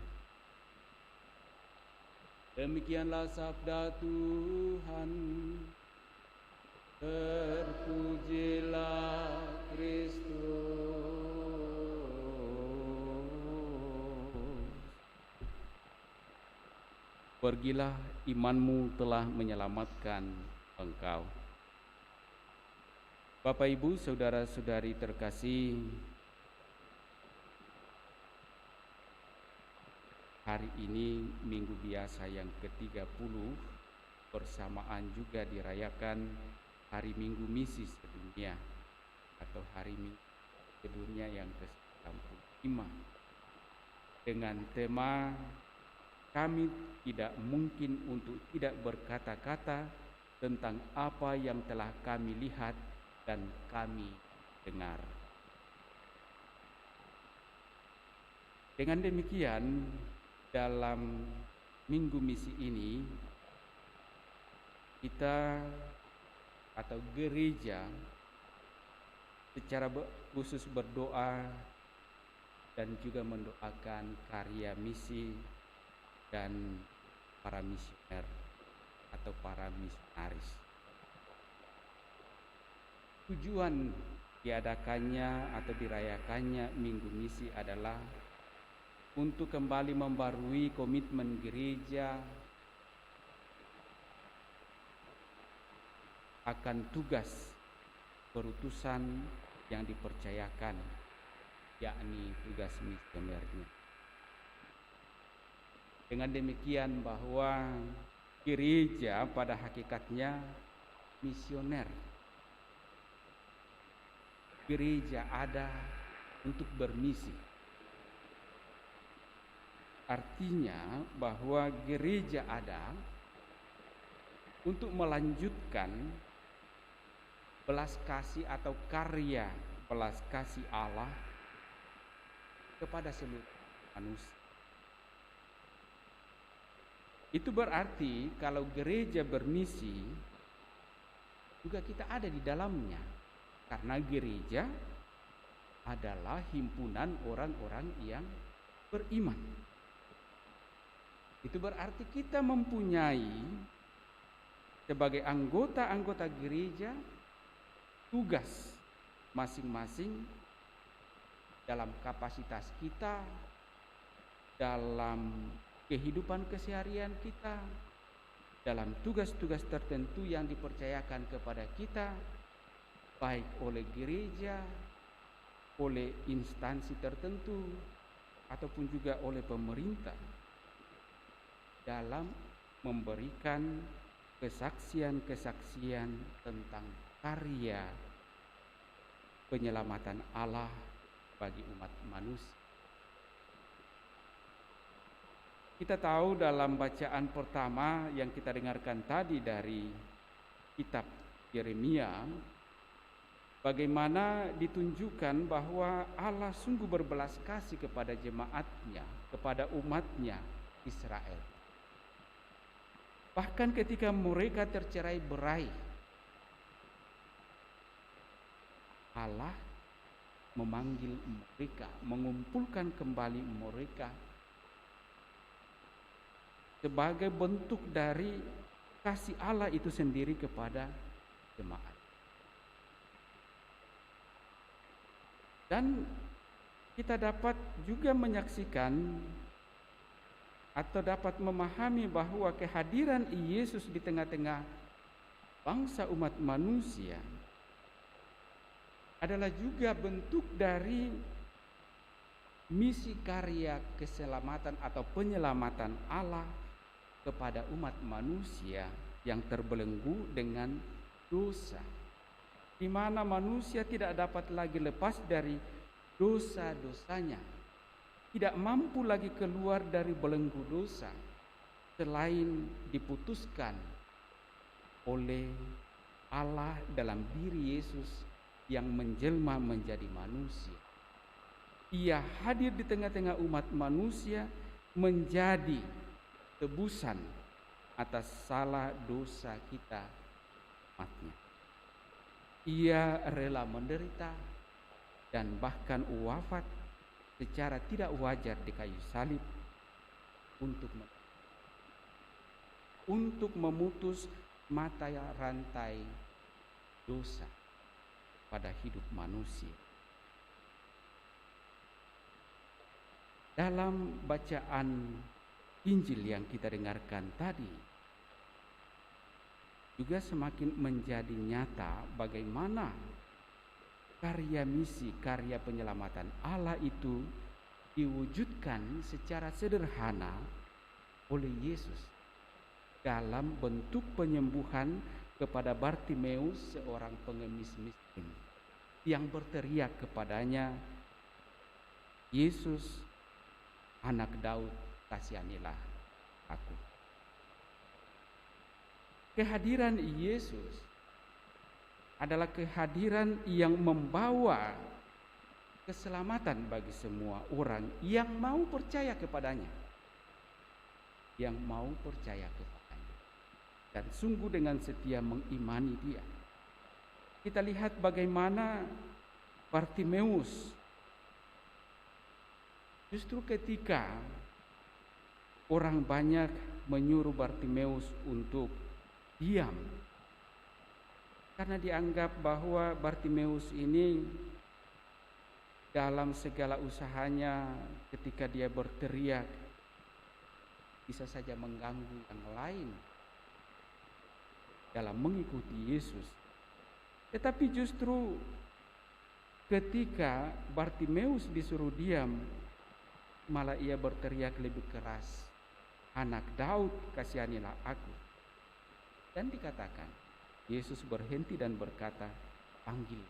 Demikianlah sabda Tuhan. Terpujilah Kristus. Pergilah, imanmu telah menyelamatkan engkau. Bapak, Ibu, saudara-saudari terkasih, hari ini Minggu Biasa yang ke-30 bersamaan juga dirayakan Hari Minggu Misi Sedunia atau Hari Minggu Sedunia yang ke-95 dengan tema "Kami tidak mungkin untuk tidak berkata-kata tentang apa yang telah kami lihat dan kami dengar." Dengan demikian, dalam Minggu Misi ini, kita atau gereja secara khusus berdoa dan juga mendoakan karya misi dan para misioner atau para misionaris. Tujuan diadakannya atau dirayakannya Minggu Misi adalah untuk kembali membarui komitmen gereja akan tugas perutusan yang dipercayakan, yakni tugas misionernya. Dengan demikian bahwa gereja pada hakikatnya misioner. Gereja ada untuk bermisi. Artinya bahwa gereja ada untuk melanjutkan belas kasih atau karya belas kasih Allah kepada seluruh manusia. Itu berarti kalau gereja bermisi, juga kita ada di dalamnya. Karena gereja adalah himpunan orang-orang yang beriman. Itu berarti kita mempunyai sebagai anggota-anggota gereja tugas masing-masing dalam kapasitas kita, dalam kehidupan keseharian kita, dalam tugas-tugas tertentu yang dipercayakan kepada kita, baik oleh gereja, oleh instansi tertentu, ataupun juga oleh pemerintah, dalam memberikan kesaksian-kesaksian tentang karya penyelamatan Allah bagi umat manusia. Kita tahu dalam bacaan pertama yang kita dengarkan tadi dari kitab Yeremia, bagaimana ditunjukkan bahwa Allah sungguh berbelas kasih kepada jemaatnya, kepada umatnya Israel. Bahkan ketika mereka tercerai berai, Allah memanggil mereka, mengumpulkan kembali mereka sebagai bentuk dari kasih Allah itu sendiri kepada jemaat. Dan kita dapat juga menyaksikan atau dapat memahami bahwa kehadiran Yesus di tengah-tengah bangsa umat manusia adalah juga bentuk dari misi karya keselamatan atau penyelamatan Allah kepada umat manusia yang terbelenggu dengan dosa, di mana manusia tidak dapat lagi lepas dari dosa-dosanya, tidak mampu lagi keluar dari belenggu dosa selain diputuskan oleh Allah dalam diri Yesus yang menjelma menjadi manusia. Ia hadir di tengah-tengah umat manusia menjadi tebusan atas salah dosa kita umatnya. Ia rela menderita dan bahkan wafat secara tidak wajar di kayu salib untuk memutus mata rantai dosa pada hidup manusia. Dalam bacaan Injil yang kita dengarkan tadi, juga semakin menjadi nyata bagaimana karya misi, karya penyelamatan Allah itu diwujudkan secara sederhana oleh Yesus dalam bentuk penyembuhan kepada Bartimeus, seorang pengemis miskin, yang berteriak kepadanya, "Yesus, anak Daud, kasihanilah aku." Kehadiran Yesus adalah kehadiran yang membawa keselamatan bagi semua orang yang mau percaya kepadanya, yang mau percaya kepadanya dan sungguh dengan setia mengimani Dia. Kita lihat bagaimana Bartimeus justru ketika orang banyak menyuruh Bartimeus untuk diam, karena dianggap bahwa Bartimeus ini dalam segala usahanya ketika dia berteriak bisa saja mengganggu yang lain dalam mengikuti Yesus. Tetapi justru ketika Bartimeus disuruh diam, malah ia berteriak lebih keras, "Anak Daud, kasihanilah aku." Dan dikatakan Yesus berhenti dan berkata, "Panggil."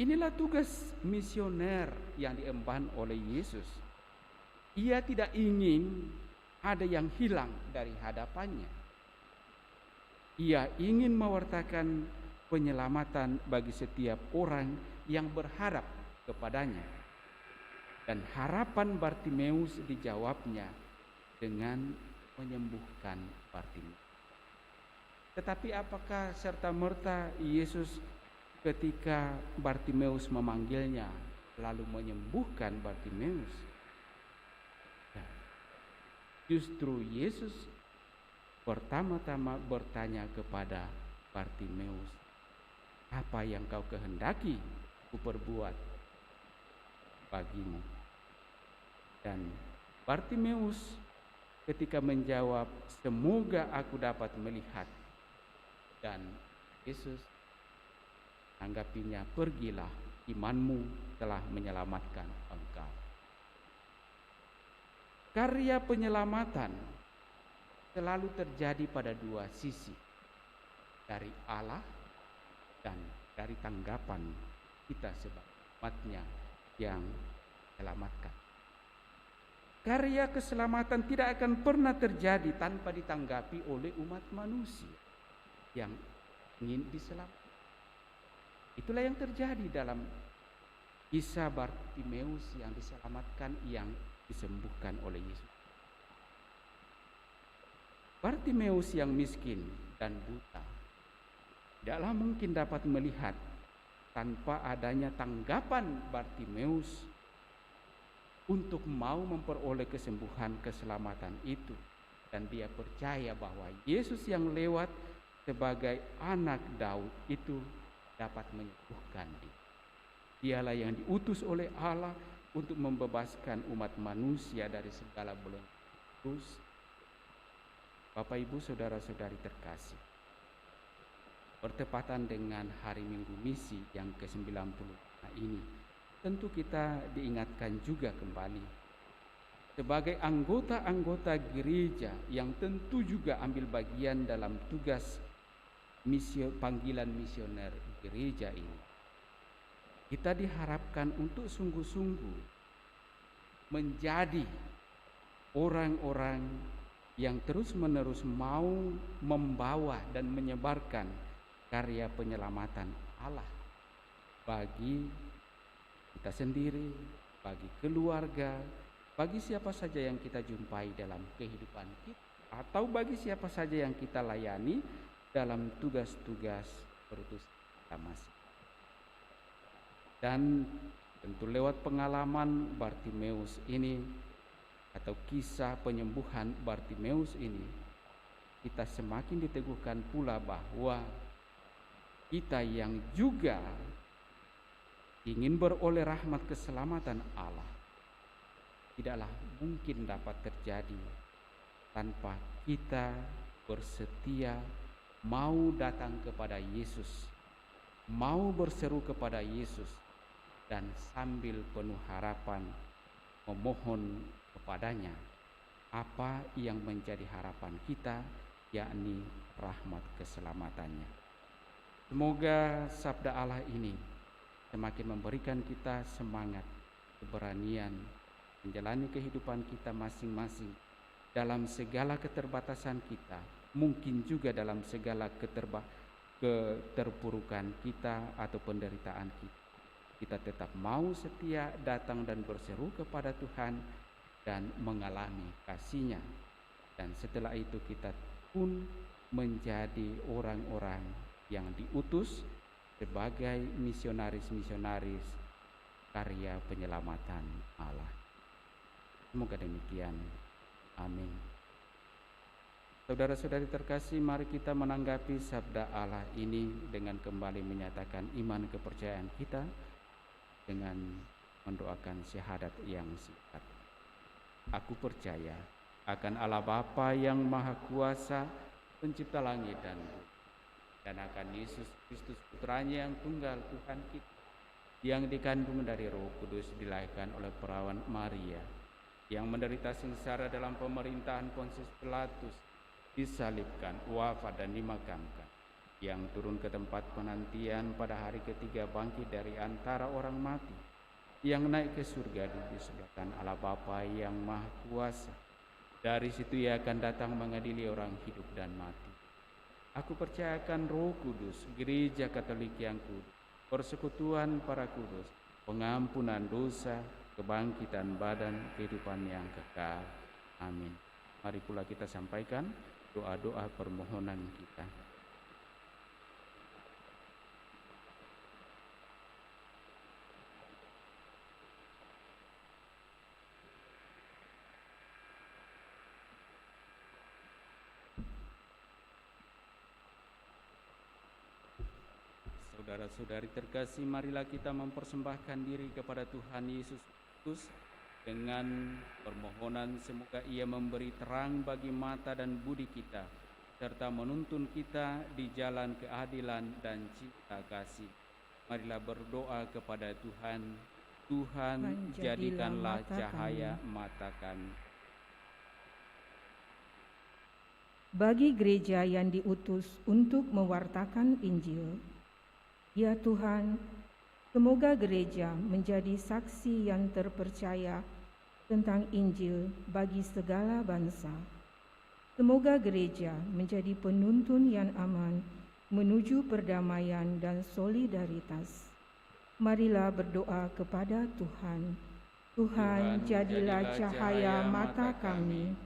Inilah tugas misioner yang diemban oleh Yesus. Ia tidak ingin ada yang hilang dari hadapannya. Ia ingin mewartakan penyelamatan bagi setiap orang yang berharap kepadanya. Dan harapan Bartimeus dijawabnya dengan menyembuhkan Bartimeus. Tetapi apakah serta-merta Yesus ketika Bartimeus memanggilnya lalu menyembuhkan Bartimeus? Nah, justru Yesus pertama-tama bertanya kepada Bartimeus, apa yang kau kehendaki kuperbuat bagimu? Dan Bartimeus ketika menjawab, semoga aku dapat melihat. Dan Yesus anggapinya, pergilah, imanmu telah menyelamatkan engkau. Karya penyelamatan selalu terjadi pada dua sisi, dari Allah dan dari tanggapan kita sebagai umatnya yang diselamatkan. Karya keselamatan tidak akan pernah terjadi tanpa ditanggapi oleh umat manusia yang ingin diselamatkan. Itulah yang terjadi dalam kisah Bartimeus yang diselamatkan, yang disembuhkan oleh Yesus. Bartimeus yang miskin dan buta tidaklah mungkin dapat melihat tanpa adanya tanggapan Bartimeus untuk mau memperoleh kesembuhan, keselamatan itu. Dan dia percaya bahwa Yesus yang lewat sebagai anak Daud itu dapat menyembuhkan dia. Dialah yang diutus oleh Allah untuk membebaskan umat manusia dari segala belenggu. Bapak, Ibu, saudara-saudari terkasih, bertepatan dengan hari Minggu Misi yang ke-95 ini, tentu kita diingatkan juga kembali sebagai anggota-anggota gereja yang tentu juga ambil bagian dalam tugas panggilan misioner gereja ini. Kita diharapkan untuk sungguh-sungguh menjadi orang-orang yang terus-menerus mau membawa dan menyebarkan karya penyelamatan Allah bagi kita sendiri, bagi keluarga, bagi siapa saja yang kita jumpai dalam kehidupan kita, atau bagi siapa saja yang kita layani dalam tugas-tugas perutusan kita masing. Dan tentu lewat pengalaman Bartimeus ini atau kisah penyembuhan Bartimeus ini, kita semakin diteguhkan pula bahwa kita yang juga ingin beroleh rahmat keselamatan Allah tidaklah mungkin dapat terjadi tanpa kita bersetia mau datang kepada Yesus, mau berseru kepada Yesus, dan sambil penuh harapan memohon kepadanya apa yang menjadi harapan kita, yakni rahmat keselamatannya. Semoga sabda Allah ini semakin memberikan kita semangat, keberanian menjalani kehidupan kita masing-masing dalam segala keterbatasan kita, mungkin juga dalam segala keterpurukan kita atau penderitaan kita. Kita tetap mau setia datang dan berseru kepada Tuhan dan mengalami kasih-Nya. Dan setelah itu kita pun menjadi orang-orang yang diutus sebagai misionaris-misionaris karya penyelamatan Allah. Semoga demikian. Amin. Saudara-saudari terkasih, mari kita menanggapi sabda Allah ini dengan kembali menyatakan iman kepercayaan kita dengan mendoakan syahadat yang singkat. Aku percaya akan Allah Bapa yang Maha Kuasa, pencipta langit dan bumi, dan akan Yesus Kristus putranya yang tunggal Tuhan kita, yang dikandung dari Roh Kudus, dilahirkan oleh perawan Maria, yang menderita sengsara dalam pemerintahan Pontius Pilatus, disalibkan, wafat dan dimakamkan, yang turun ke tempat penantian pada hari ketiga, bangkit dari antara orang mati, yang naik ke surga di sebelah kanan Allah Bapa yang Maha Kuasa. Dari situ Ia akan datang mengadili orang hidup dan mati. Aku percayakan Roh Kudus, Gereja Katolik yang kudus, persekutuan para kudus, pengampunan dosa, kebangkitan badan, kehidupan yang kekal. Amin. Mari pula kita sampaikan doa-doa permohonan kita. Saudara-saudari terkasih, marilah kita mempersembahkan diri kepada Tuhan Yesus Kristus dengan permohonan semoga Ia memberi terang bagi mata dan budi kita, serta menuntun kita di jalan keadilan dan cinta kasih. Marilah berdoa kepada Tuhan. Tuhan, jadikanlah cahaya mata kami. Bagi gereja yang diutus untuk mewartakan Injil, ya Tuhan, semoga gereja menjadi saksi yang terpercaya tentang Injil bagi segala bangsa. Semoga gereja menjadi penuntun yang aman menuju perdamaian dan solidaritas. Marilah berdoa kepada Tuhan. Tuhan, jadilah cahaya mata kami.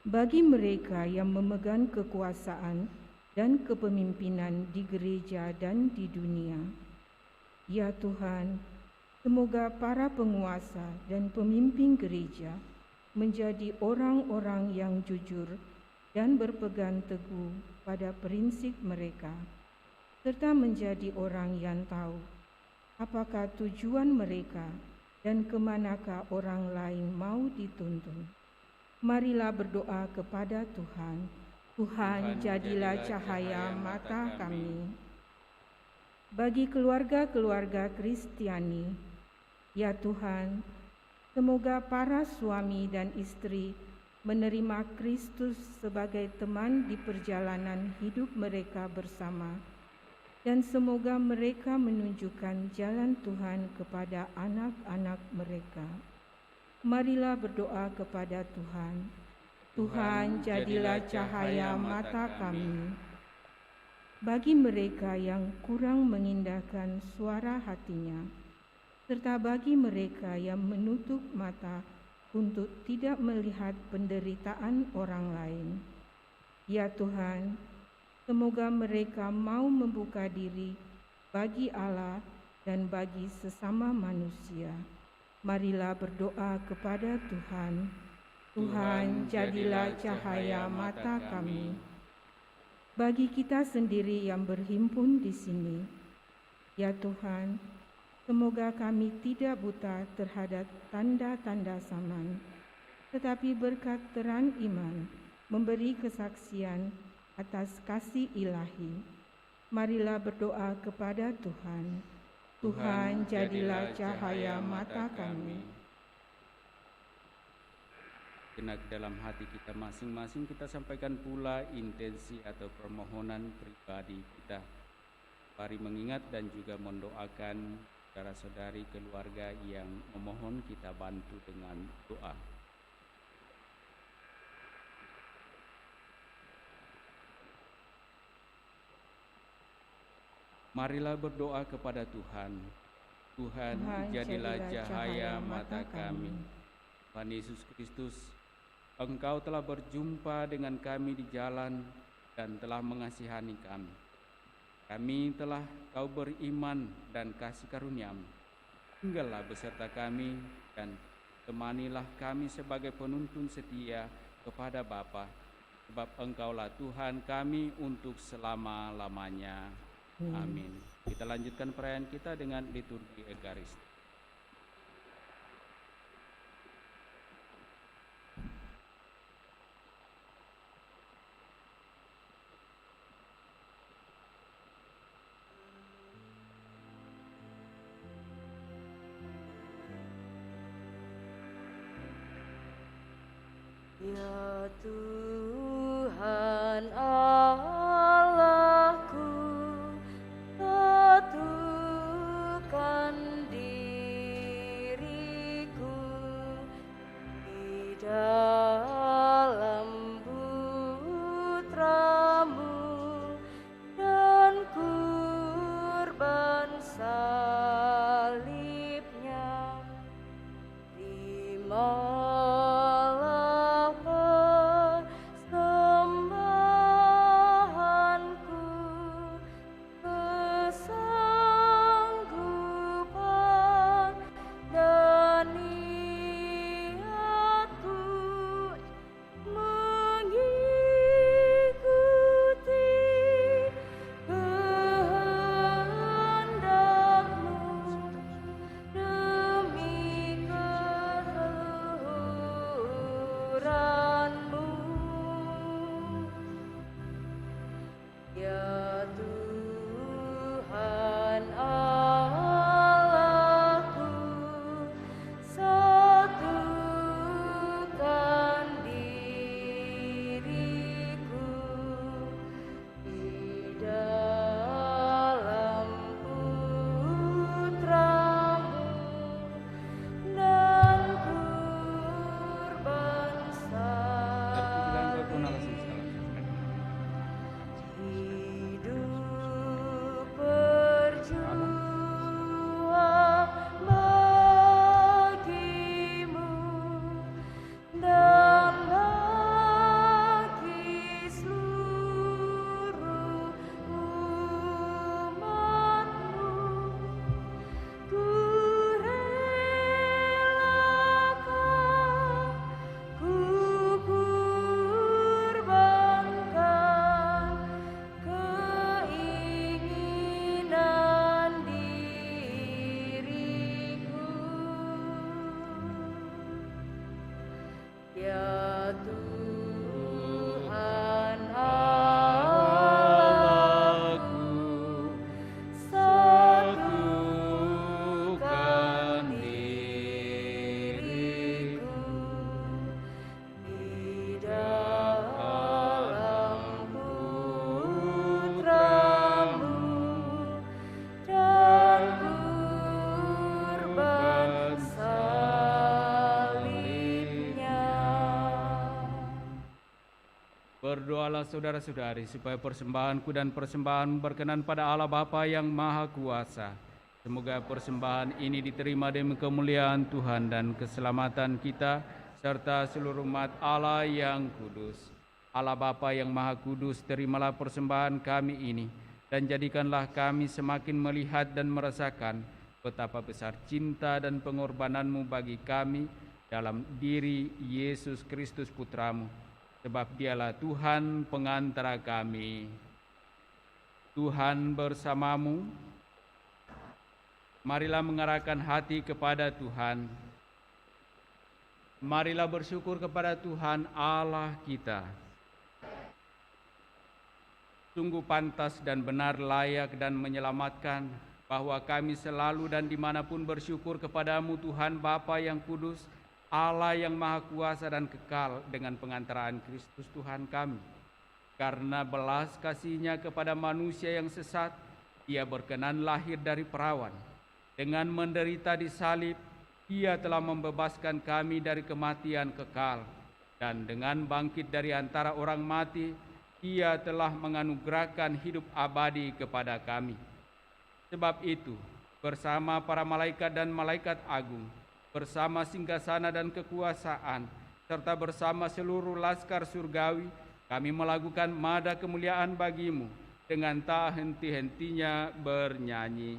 Bagi mereka yang memegang kekuasaan dan kepemimpinan di gereja dan di dunia, ya Tuhan, semoga para penguasa dan pemimpin gereja menjadi orang-orang yang jujur dan berpegang teguh pada prinsip mereka, serta menjadi orang yang tahu apakah tujuan mereka dan kemanakah orang lain mau dituntun. Marilah berdoa kepada Tuhan. Tuhan, jadilah cahaya mata kami. Bagi keluarga-keluarga Kristiani, ya Tuhan, semoga para suami dan istri menerima Kristus sebagai teman di perjalanan hidup mereka bersama, dan semoga mereka menunjukkan jalan Tuhan kepada anak-anak mereka. Marilah berdoa kepada Tuhan. Tuhan, jadilah cahaya mata kami. Bagi mereka yang kurang mengindahkan suara hatinya, serta bagi mereka yang menutup mata untuk tidak melihat penderitaan orang lain, ya Tuhan, semoga mereka mau membuka diri bagi Allah dan bagi sesama manusia. Marilah berdoa kepada Tuhan. Tuhan, jadilah cahaya mata kami. Bagi kita sendiri yang berhimpun di sini, ya Tuhan, semoga kami tidak buta terhadap tanda-tanda zaman, tetapi berkat terang iman memberi kesaksian atas kasih ilahi. Marilah berdoa kepada Tuhan. Tuhan, jadilah cahaya mata kami. Sejenak dalam hati kita masing-masing kita sampaikan pula intensi atau permohonan pribadi kita. Mari mengingat dan juga mendoakan saudara-saudari keluarga yang memohon kita bantu dengan doa. Marilah berdoa kepada Tuhan. Tuhan, jadilah cahaya mata kami. Tuhan Yesus Kristus, Engkau telah berjumpa dengan kami di jalan dan telah mengasihani kami. Kami telah Kau beriman dan kasih karunia-Mu. Tinggallah beserta kami dan temanilah kami sebagai penuntun setia kepada Bapa, sebab Engkaulah Tuhan kami untuk selama-lamanya. Amin. Kita lanjutkan perayaan kita dengan liturgi Ekaristi. Ya Tuhan Allahku, satukan diriku di dalam putra-Mu dan kurban salibnya. Berdoalah saudara-saudari supaya persembahanku dan persembahanmu berkenan pada Allah Bapa yang Maha Kuasa. Semoga persembahan ini diterima demi kemuliaan Tuhan dan keselamatan kita serta seluruh umat Allah yang kudus. Allah Bapa yang Maha Kudus, terimalah persembahan kami ini dan jadikanlah kami semakin melihat dan merasakan betapa besar cinta dan pengorbananmu bagi kami dalam diri Yesus Kristus Putramu. Sebab dialah Tuhan pengantara kami. Tuhan bersamamu. Marilah mengarahkan hati kepada Tuhan. Marilah bersyukur kepada Tuhan Allah kita. Sungguh pantas dan benar, layak dan menyelamatkan bahwa kami selalu dan dimanapun bersyukur kepadamu Tuhan Bapa yang kudus, Allah yang Maha Kuasa dan kekal, dengan pengantaraan Kristus Tuhan kami. Karena belas kasih-Nya kepada manusia yang sesat, Ia berkenan lahir dari perawan. Dengan menderita di salib, Ia telah membebaskan kami dari kematian kekal. Dan dengan bangkit dari antara orang mati, Ia telah menganugerahkan hidup abadi kepada kami. Sebab itu, bersama para malaikat dan malaikat agung, bersama singgasana dan kekuasaan, serta bersama seluruh laskar surgawi, kami melakukan mada kemuliaan bagi-Mu dengan tak henti-hentinya bernyanyi.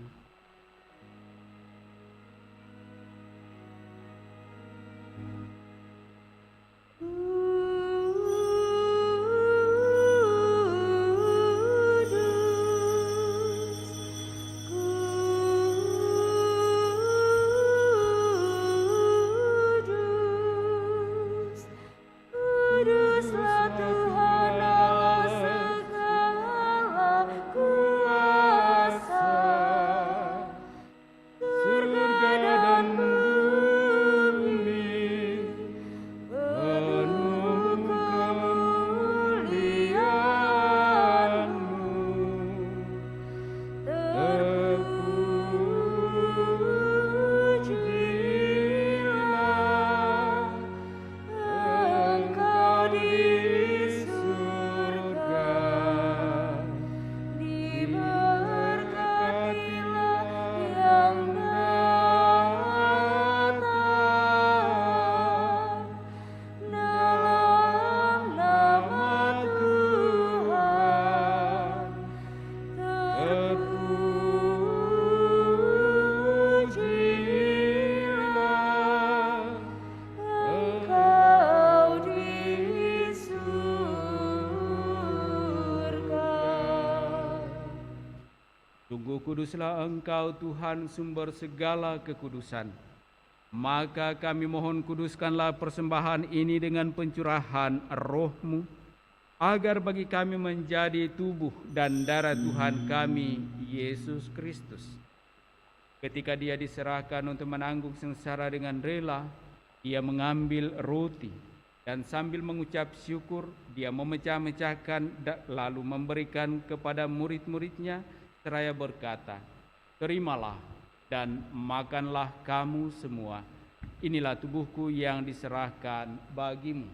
Kuduslah Engkau Tuhan, sumber segala kekudusan. Maka kami mohon, kuduskanlah persembahan ini dengan pencurahan Roh-Mu, agar bagi kami menjadi tubuh dan darah Tuhan kami, Yesus Kristus. Ketika Dia diserahkan untuk menanggung sengsara dengan rela, Dia mengambil roti, dan sambil mengucap syukur, Dia memecah-mecahkan lalu memberikan kepada murid-murid-Nya, seraya berkata, "Terimalah dan makanlah kamu semua. Inilah tubuhku yang diserahkan bagimu."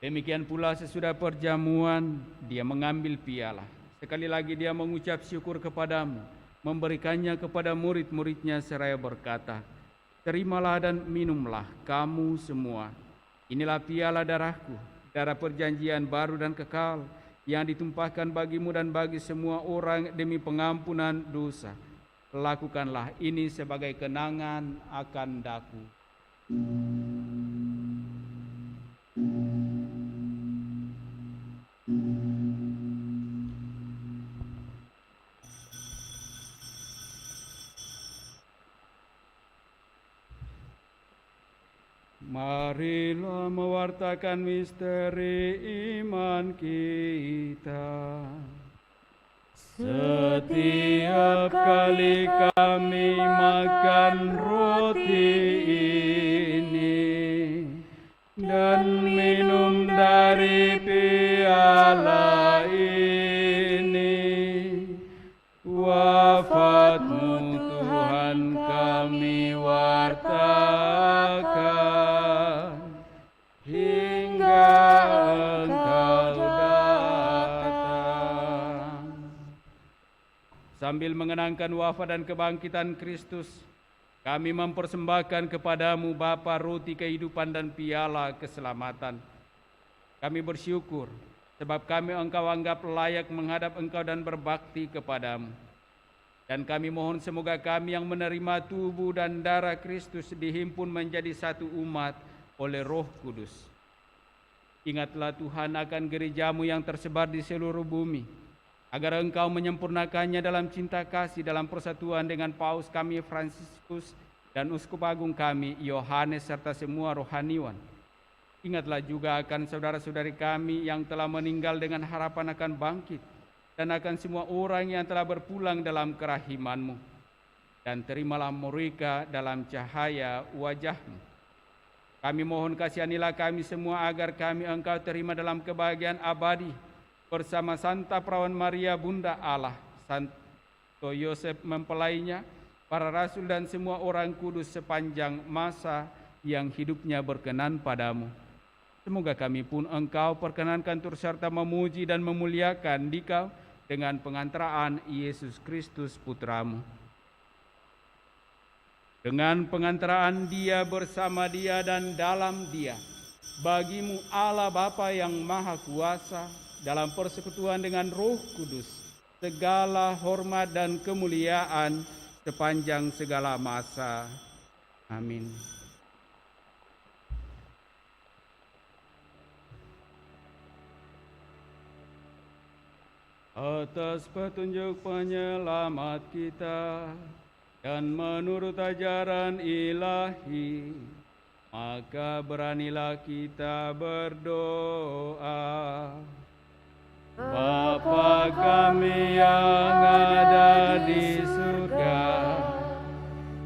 Demikian pula sesudah perjamuan, Dia mengambil piala. Sekali lagi Dia mengucap syukur kepadamu, memberikannya kepada murid-murid-Nya seraya berkata, "Terimalah dan minumlah kamu semua. Inilah piala darahku, darah perjanjian baru dan kekal, yang ditumpahkan bagimu dan bagi semua orang demi pengampunan dosa. Lakukanlah ini sebagai kenangan akan daku." Marilah mewartakan misteri iman kita. Setiap kali kami makan roti ini dan minum dari piala kala ini. Wafat-Mu Tuhan kami wartakan hingga Engkau datang. Sambil mengenangkan wafat dan kebangkitan Kristus, kami mempersembahkan kepadamu Bapa roti kehidupan dan piala keselamatan. Kami bersyukur sebab kami Engkau anggap layak menghadap Engkau dan berbakti kepadamu. Dan kami mohon semoga kami yang menerima tubuh dan darah Kristus dihimpun menjadi satu umat oleh Roh Kudus. Ingatlah Tuhan akan gerejamu yang tersebar di seluruh bumi, agar Engkau menyempurnakannya dalam cinta kasih dalam persatuan dengan Paus kami Fransiskus dan Uskup Agung kami Yohanes serta semua rohaniwan. Ingatlah juga akan saudara-saudari kami yang telah meninggal dengan harapan akan bangkit, dan akan semua orang yang telah berpulang dalam kerahiman-Mu. Dan terimalah mereka dalam cahaya wajah-Mu. Kami mohon kasihanilah kami semua agar kami Engkau terima dalam kebahagiaan abadi bersama Santa Perawan Maria Bunda Allah, Santo Yosef mempelainya, para rasul dan semua orang kudus sepanjang masa yang hidupnya berkenan padamu. Semoga kami pun Engkau perkenankan turut serta memuji dan memuliakan Dikau dengan pengantaraan Yesus Kristus Putra-Mu. Dengan pengantaraan Dia, bersama Dia, dan dalam Dia, bagi-Mu Allah Bapa yang Maha Kuasa, dalam persekutuan dengan Roh Kudus, segala hormat dan kemuliaan sepanjang segala masa. Amin. Atas petunjuk penyelamat kita dan menurut ajaran ilahi, maka beranilah kita berdoa. Bapa kami yang ada di surga,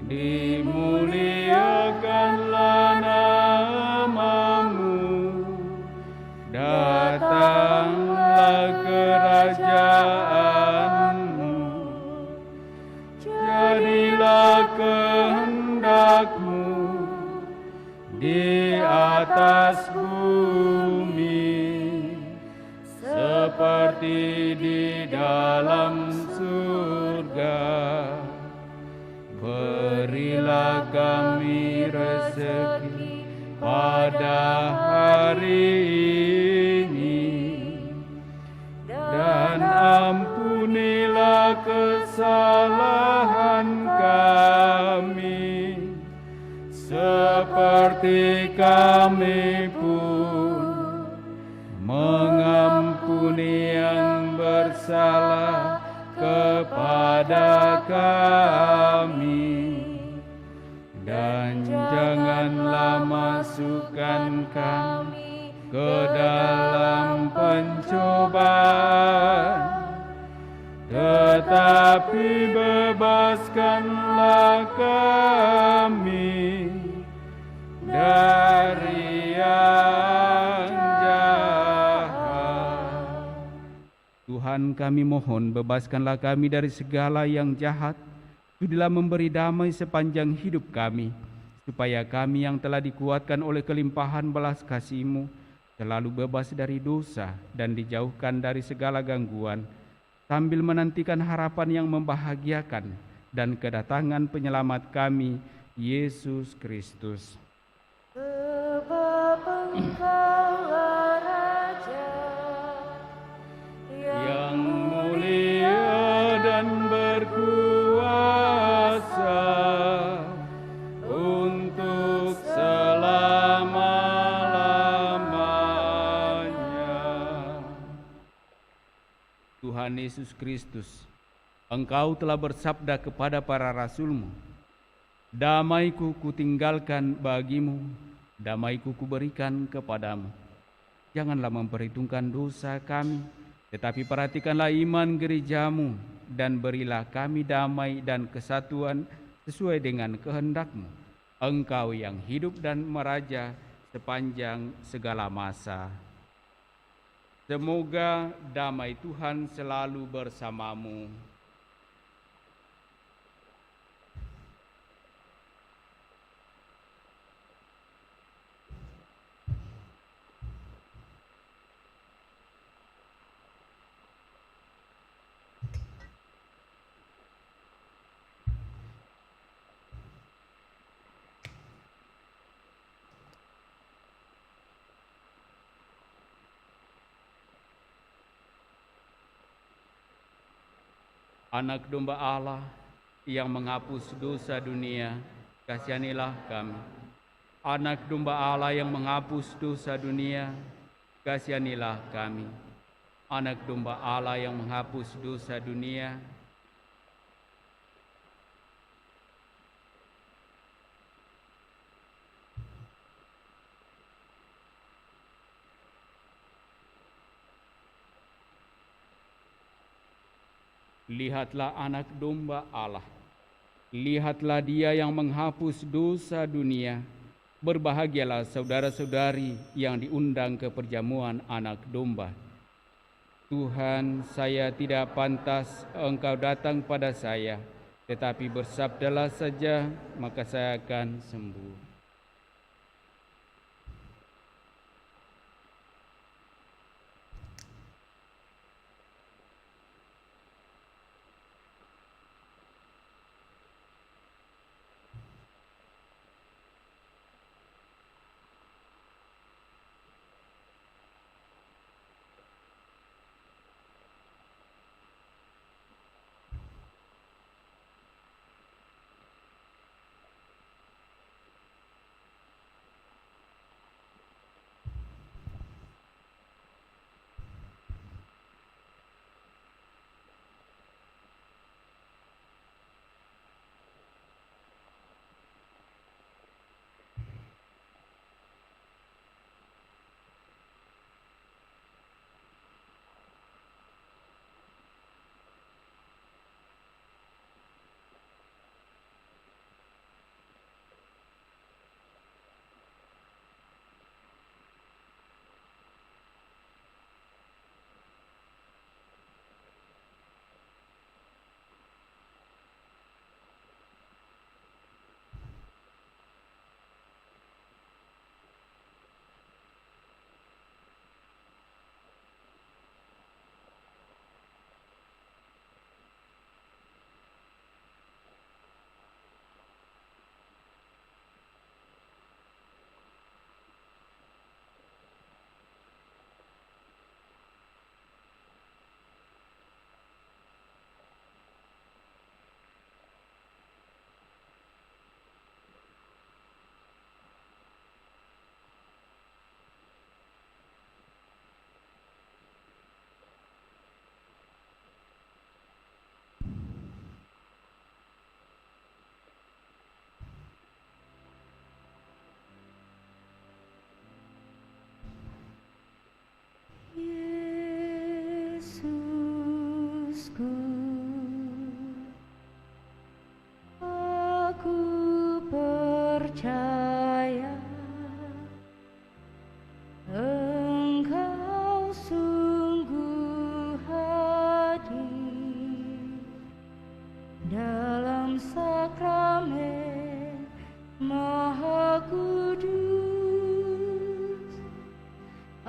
dimuliakanlah nama-Mu, datanglah kerajaan-Mu, jadilah kehendak-Mu di atas bumi seperti di dalam surga. Berilah kami rezeki pada hari ini, dan ampunilah kesalahan kami, seperti kami pun mengampuni yang bersalah kepada kami. Dan janganlah masukkan kami ke dalam pencobaan, tetapi bebaskanlah kami dari yang jahat. Tuhan, kami mohon, bebaskanlah kami dari segala yang jahat. Sudilah memberi damai sepanjang hidup kami, supaya kami yang telah dikuatkan oleh kelimpahan belas kasih-Mu selalu bebas dari dosa dan dijauhkan dari segala gangguan, sambil menantikan harapan yang membahagiakan dan kedatangan penyelamat kami, Yesus Kristus. Sebab Engkaulah Raja yang mulia dan berkuasa untuk selama-lamanya. Tuhan Yesus Kristus, Engkau telah bersabda kepada para rasul-Mu, "Damai-Ku kutinggalkan bagimu, damai-Ku kuberikan kepadamu." Janganlah memperhitungkan dosa kami, tetapi perhatikanlah iman gereja-Mu, dan berilah kami damai dan kesatuan sesuai dengan kehendak-Mu. Engkau yang hidup dan meraja sepanjang segala masa. Semoga damai Tuhan selalu bersamamu. Anak domba Allah yang menghapus dosa dunia, kasihanilah kami. Anak domba Allah yang menghapus dosa dunia, kasihanilah kami. Anak domba Allah yang menghapus dosa dunia, lihatlah anak domba Allah. Lihatlah dia yang menghapus dosa dunia. Berbahagialah saudara-saudari yang diundang ke perjamuan anak domba. Tuhan, saya tidak pantas Engkau datang pada saya, tetapi bersabdalah saja, maka saya akan sembuh.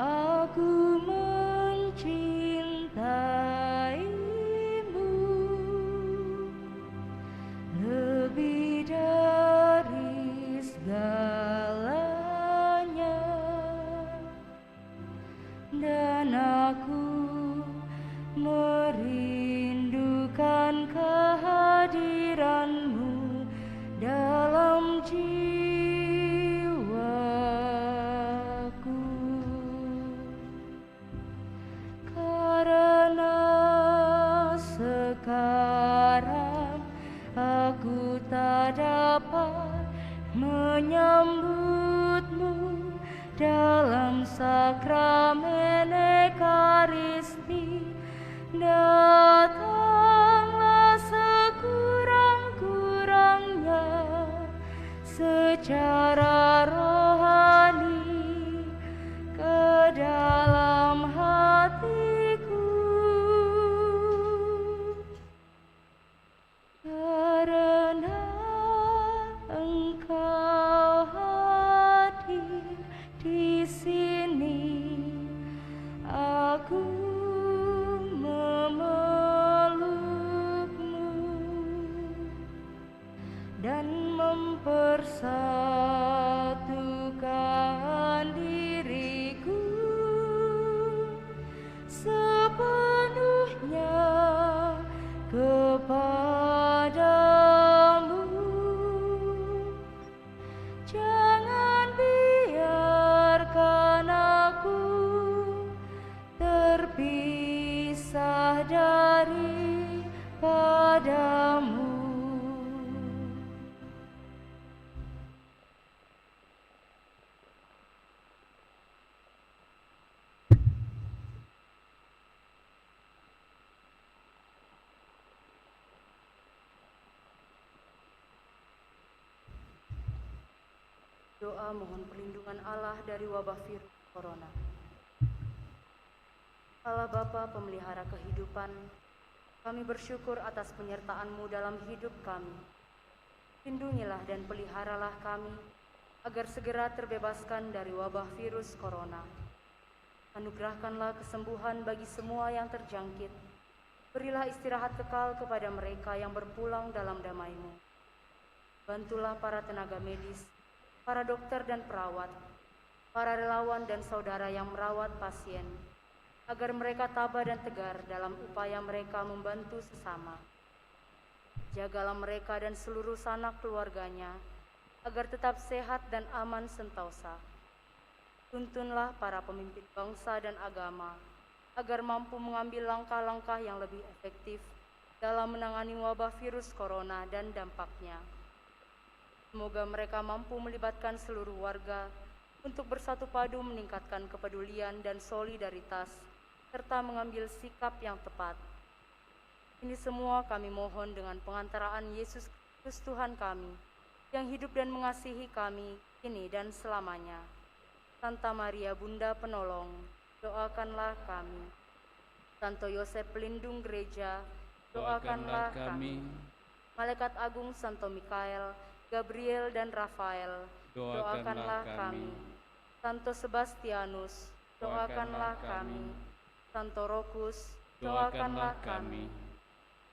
Aku mencintaimu. kepadamu. Jangan biarkan aku terpisah daripadamu. Doa mohon perlindungan Allah dari wabah virus corona. Allah Bapa pemelihara kehidupan, kami bersyukur atas penyertaan-Mu dalam hidup kami. Lindungilah dan peliharalah kami, agar segera terbebaskan dari wabah virus corona. Anugerahkanlah kesembuhan bagi semua yang terjangkit. Berilah istirahat kekal kepada mereka yang berpulang dalam damai-Mu. Bantulah para tenaga medis, para dokter dan perawat, para relawan dan saudara yang merawat pasien, agar mereka tabah dan tegar dalam upaya mereka membantu sesama. Jagalah mereka dan seluruh sanak keluarganya, agar tetap sehat dan aman sentosa. Tuntunlah para pemimpin bangsa dan agama, agar mampu mengambil langkah-langkah yang lebih efektif dalam menangani wabah virus corona dan dampaknya. Semoga mereka mampu melibatkan seluruh warga untuk bersatu padu meningkatkan kepedulian dan solidaritas, serta mengambil sikap yang tepat. Ini semua kami mohon dengan pengantaraan Yesus Kristus Tuhan kami, yang hidup dan mengasihi kami kini dan selamanya. Santa Maria Bunda Penolong, doakanlah kami. Santo Yosef Pelindung Gereja, doakanlah kami. Malaikat Agung Santo Mikael, Gabriel dan Rafael, doakanlah kami. Santo Sebastianus, doakanlah kami. Santo Rokus, doakanlah kami.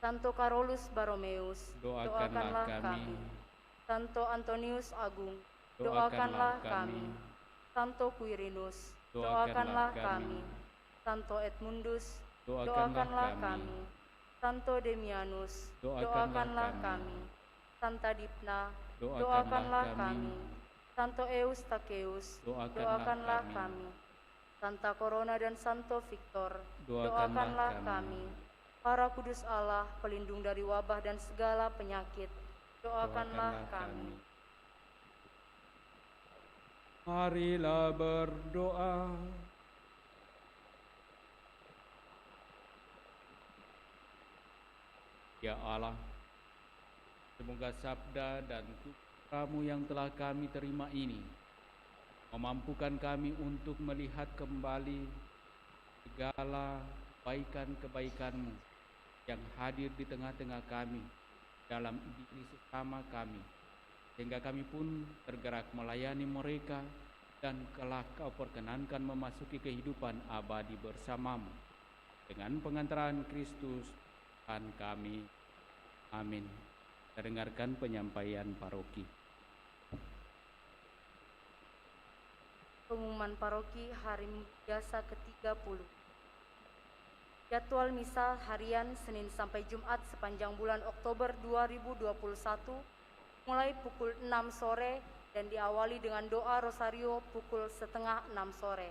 Santo Carolus Baromeus, doakanlah kami. Santo Antonius Agung, doakanlah kami. Santo Quirinus, doakanlah kami. Santo Edmundus, doakanlah kami. Santo Demianus, doakanlah kami. Santa Dipna, doakanlah kami. Santo Eustacheus, doakanlah kami. Santa Corona dan Santo Victor, doakanlah kami. Para kudus Allah, pelindung dari wabah dan segala penyakit, doakanlah kami. Marilah berdoa. Ya Allah, semoga sabda dan tugas-Mu yang telah kami terima ini memampukan kami untuk melihat kembali segala kebaikan-kebaikan-Mu yang hadir di tengah-tengah kami dalam diri sesama kami, sehingga kami pun tergerak melayani mereka dan kelak Kau perkenankan memasuki kehidupan abadi bersama-Mu. Dengan pengantaran Kristus Tuhan kami. Amin. Kita dengarkan penyampaian paroki. Pengumuman paroki hari biasa ke-30. Jadwal misa harian Senin sampai Jumat sepanjang bulan Oktober 2021 mulai pukul 6 sore dan diawali dengan doa rosario pukul setengah 6 sore.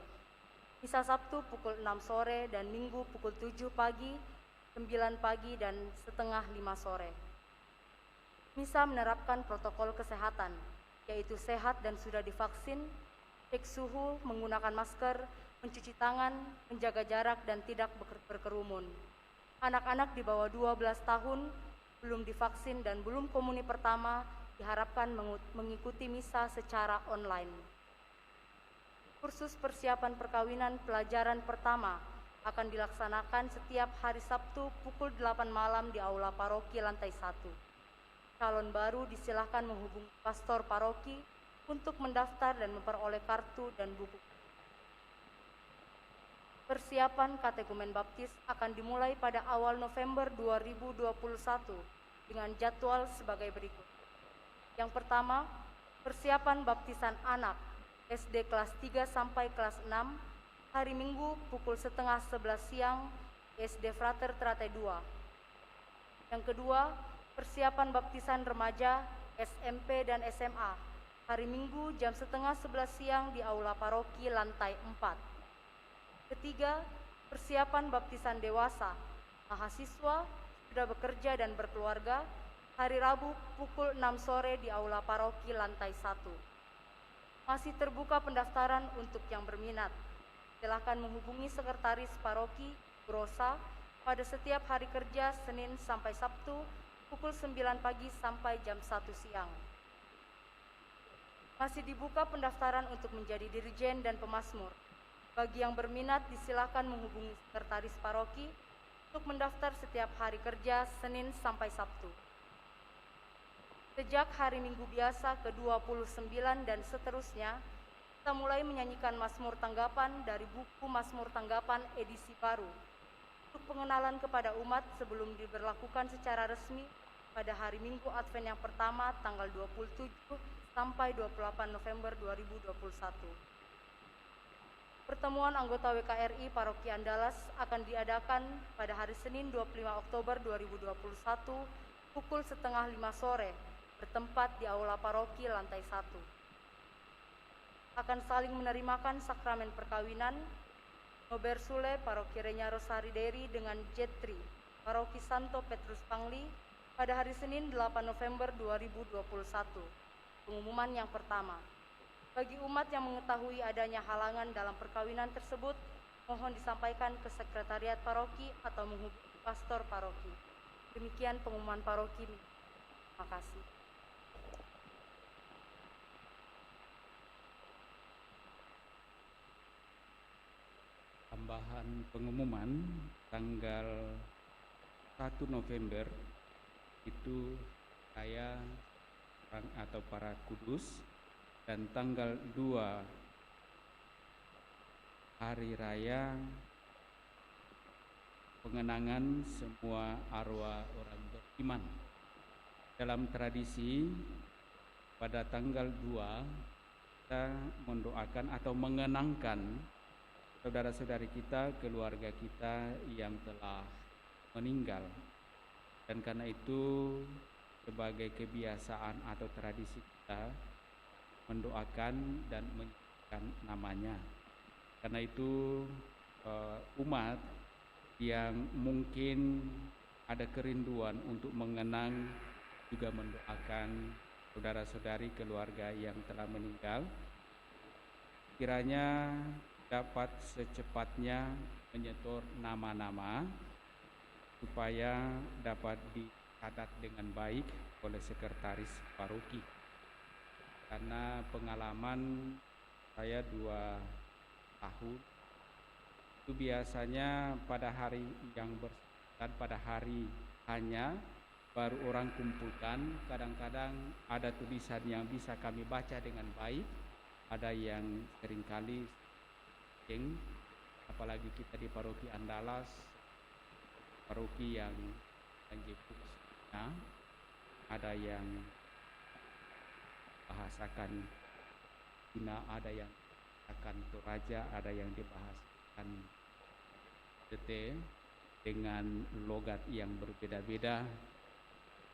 Misa Sabtu pukul 6 sore dan Minggu pukul 7 pagi, 9 pagi dan setengah 5 sore. Misa menerapkan protokol kesehatan, yaitu sehat dan sudah divaksin, cek suhu, menggunakan masker, mencuci tangan, menjaga jarak dan tidak berkerumun. Anak-anak di bawah 12 tahun, belum divaksin dan belum komuni pertama, diharapkan mengikuti misa secara online. Kursus persiapan perkawinan pelajaran pertama akan dilaksanakan setiap hari Sabtu pukul 8 malam di Aula Paroki lantai 1. Calon baru disilahkan menghubungi pastor paroki untuk mendaftar dan memperoleh kartu dan buku. Persiapan katekumen baptis akan dimulai pada awal November 2021 dengan jadwal sebagai berikut. Yang pertama, persiapan baptisan anak SD kelas 3 sampai kelas 6 hari Minggu pukul setengah 11 siang SD Frater Trate II. Yang kedua, persiapan baptisan remaja SMP dan SMA hari Minggu jam setengah 11 siang di Aula Paroki lantai 4. Ketiga, persiapan baptisan dewasa mahasiswa sudah bekerja dan berkeluarga hari Rabu pukul 6 sore di Aula Paroki lantai 1. Masih terbuka pendaftaran untuk yang berminat. Silakan menghubungi Sekretaris Paroki Grosa pada setiap hari kerja Senin sampai Sabtu pukul 9 pagi sampai jam 1 siang. Masih dibuka pendaftaran untuk menjadi dirjen dan pemasmur. Bagi yang berminat disilakan menghubungi Sekretaris Paroki untuk mendaftar setiap hari kerja Senin sampai Sabtu. Sejak hari Minggu biasa ke-29 dan seterusnya, kita mulai menyanyikan Mazmur Tanggapan dari buku Mazmur Tanggapan edisi baru untuk pengenalan kepada umat sebelum diberlakukan secara resmi pada hari Minggu Advent yang pertama tanggal 27 sampai 28 November 2021. Pertemuan anggota WKRI Paroki Andalas akan diadakan pada hari Senin 25 Oktober 2021 pukul 4:30 sore bertempat di Aula Paroki lantai 1. Akan saling menerimakan sakramen perkawinan Nober Sule Paroki Renya Rosari Deri dengan Jetri Paroki Santo Petrus Pangli pada hari Senin 8 November 2021. Pengumuman yang pertama. Bagi umat yang mengetahui adanya halangan dalam perkawinan tersebut, mohon disampaikan ke Sekretariat Paroki atau menghubungi Pastor Paroki. Demikian pengumuman Paroki. Terima kasih. Tambahan pengumuman tanggal 1 November itu saya atau para kudus, dan tanggal 2 hari raya pengenangan semua arwah orang beriman. Dalam tradisi pada tanggal 2 kita mendoakan atau mengenangkan saudara-saudari kita, keluarga kita yang telah meninggal. Dan karena itu sebagai kebiasaan atau tradisi kita mendoakan dan menyebutkan namanya. Karena itu umat yang mungkin ada kerinduan untuk mengenang juga mendoakan saudara-saudari keluarga yang telah meninggal, kiranya dapat secepatnya menyetor nama-nama supaya dapat dicatat dengan baik oleh Sekretaris Paroki. Karena pengalaman saya 2 tahun itu biasanya pada hari yang bersangkutan, pada hari hanya baru orang kumpulkan. Kadang-kadang ada tulisan yang bisa kami baca dengan baik, ada yang seringkali apalagi kita di Paroki Andalas, paroki yang Anjepusnya, ada yang bahasakan Cina, ada yang akan Toraja, ada yang dibahasakan Tete dengan logat yang berbeda-beda.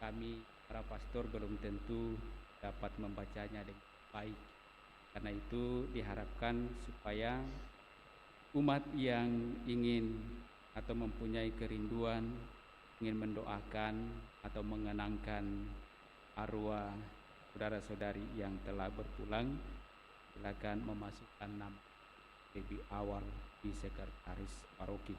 Kami para pastor belum tentu dapat membacanya dengan baik. Karena itu diharapkan supaya umat yang ingin atau mempunyai kerinduan, ingin mendoakan atau mengenangkan arwah saudara-saudari yang telah berpulang, silakan memasukkan nama lebih awal di Sekretaris Paroki.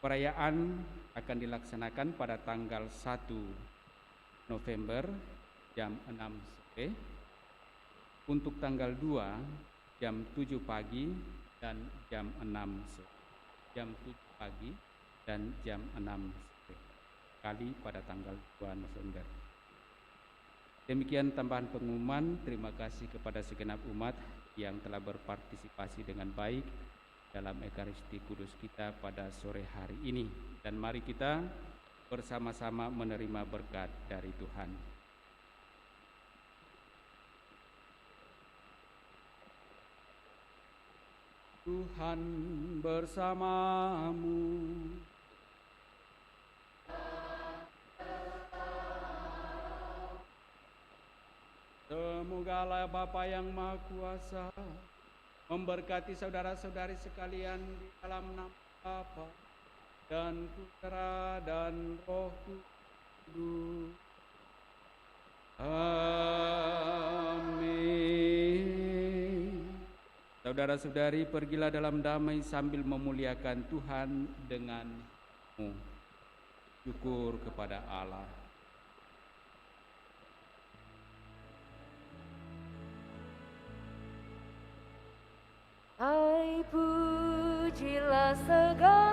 Perayaan akan dilaksanakan pada tanggal 1 November jam 6 sore. Untuk tanggal 2 jam 7 pagi dan jam 6 sore. Jam 7 pagi dan jam 6 sore. Kali pada tanggal 2 November. Demikian tambahan pengumuman. Terima kasih kepada segenap umat yang telah berpartisipasi dengan baik dalam Ekaristi Kudus kita pada sore hari ini. Dan mari kita bersama-sama menerima berkat dari Tuhan. Tuhan bersamamu. Semoga Allah Bapa yang Maha Kuasa memberkati saudara-saudari sekalian di dalam nama Bapa dan Putra dan Roh Kudus. Amin. Saudara-saudari, pergilah dalam damai sambil memuliakan Tuhan denganmu. Syukur kepada Allah. Hai pujilah segala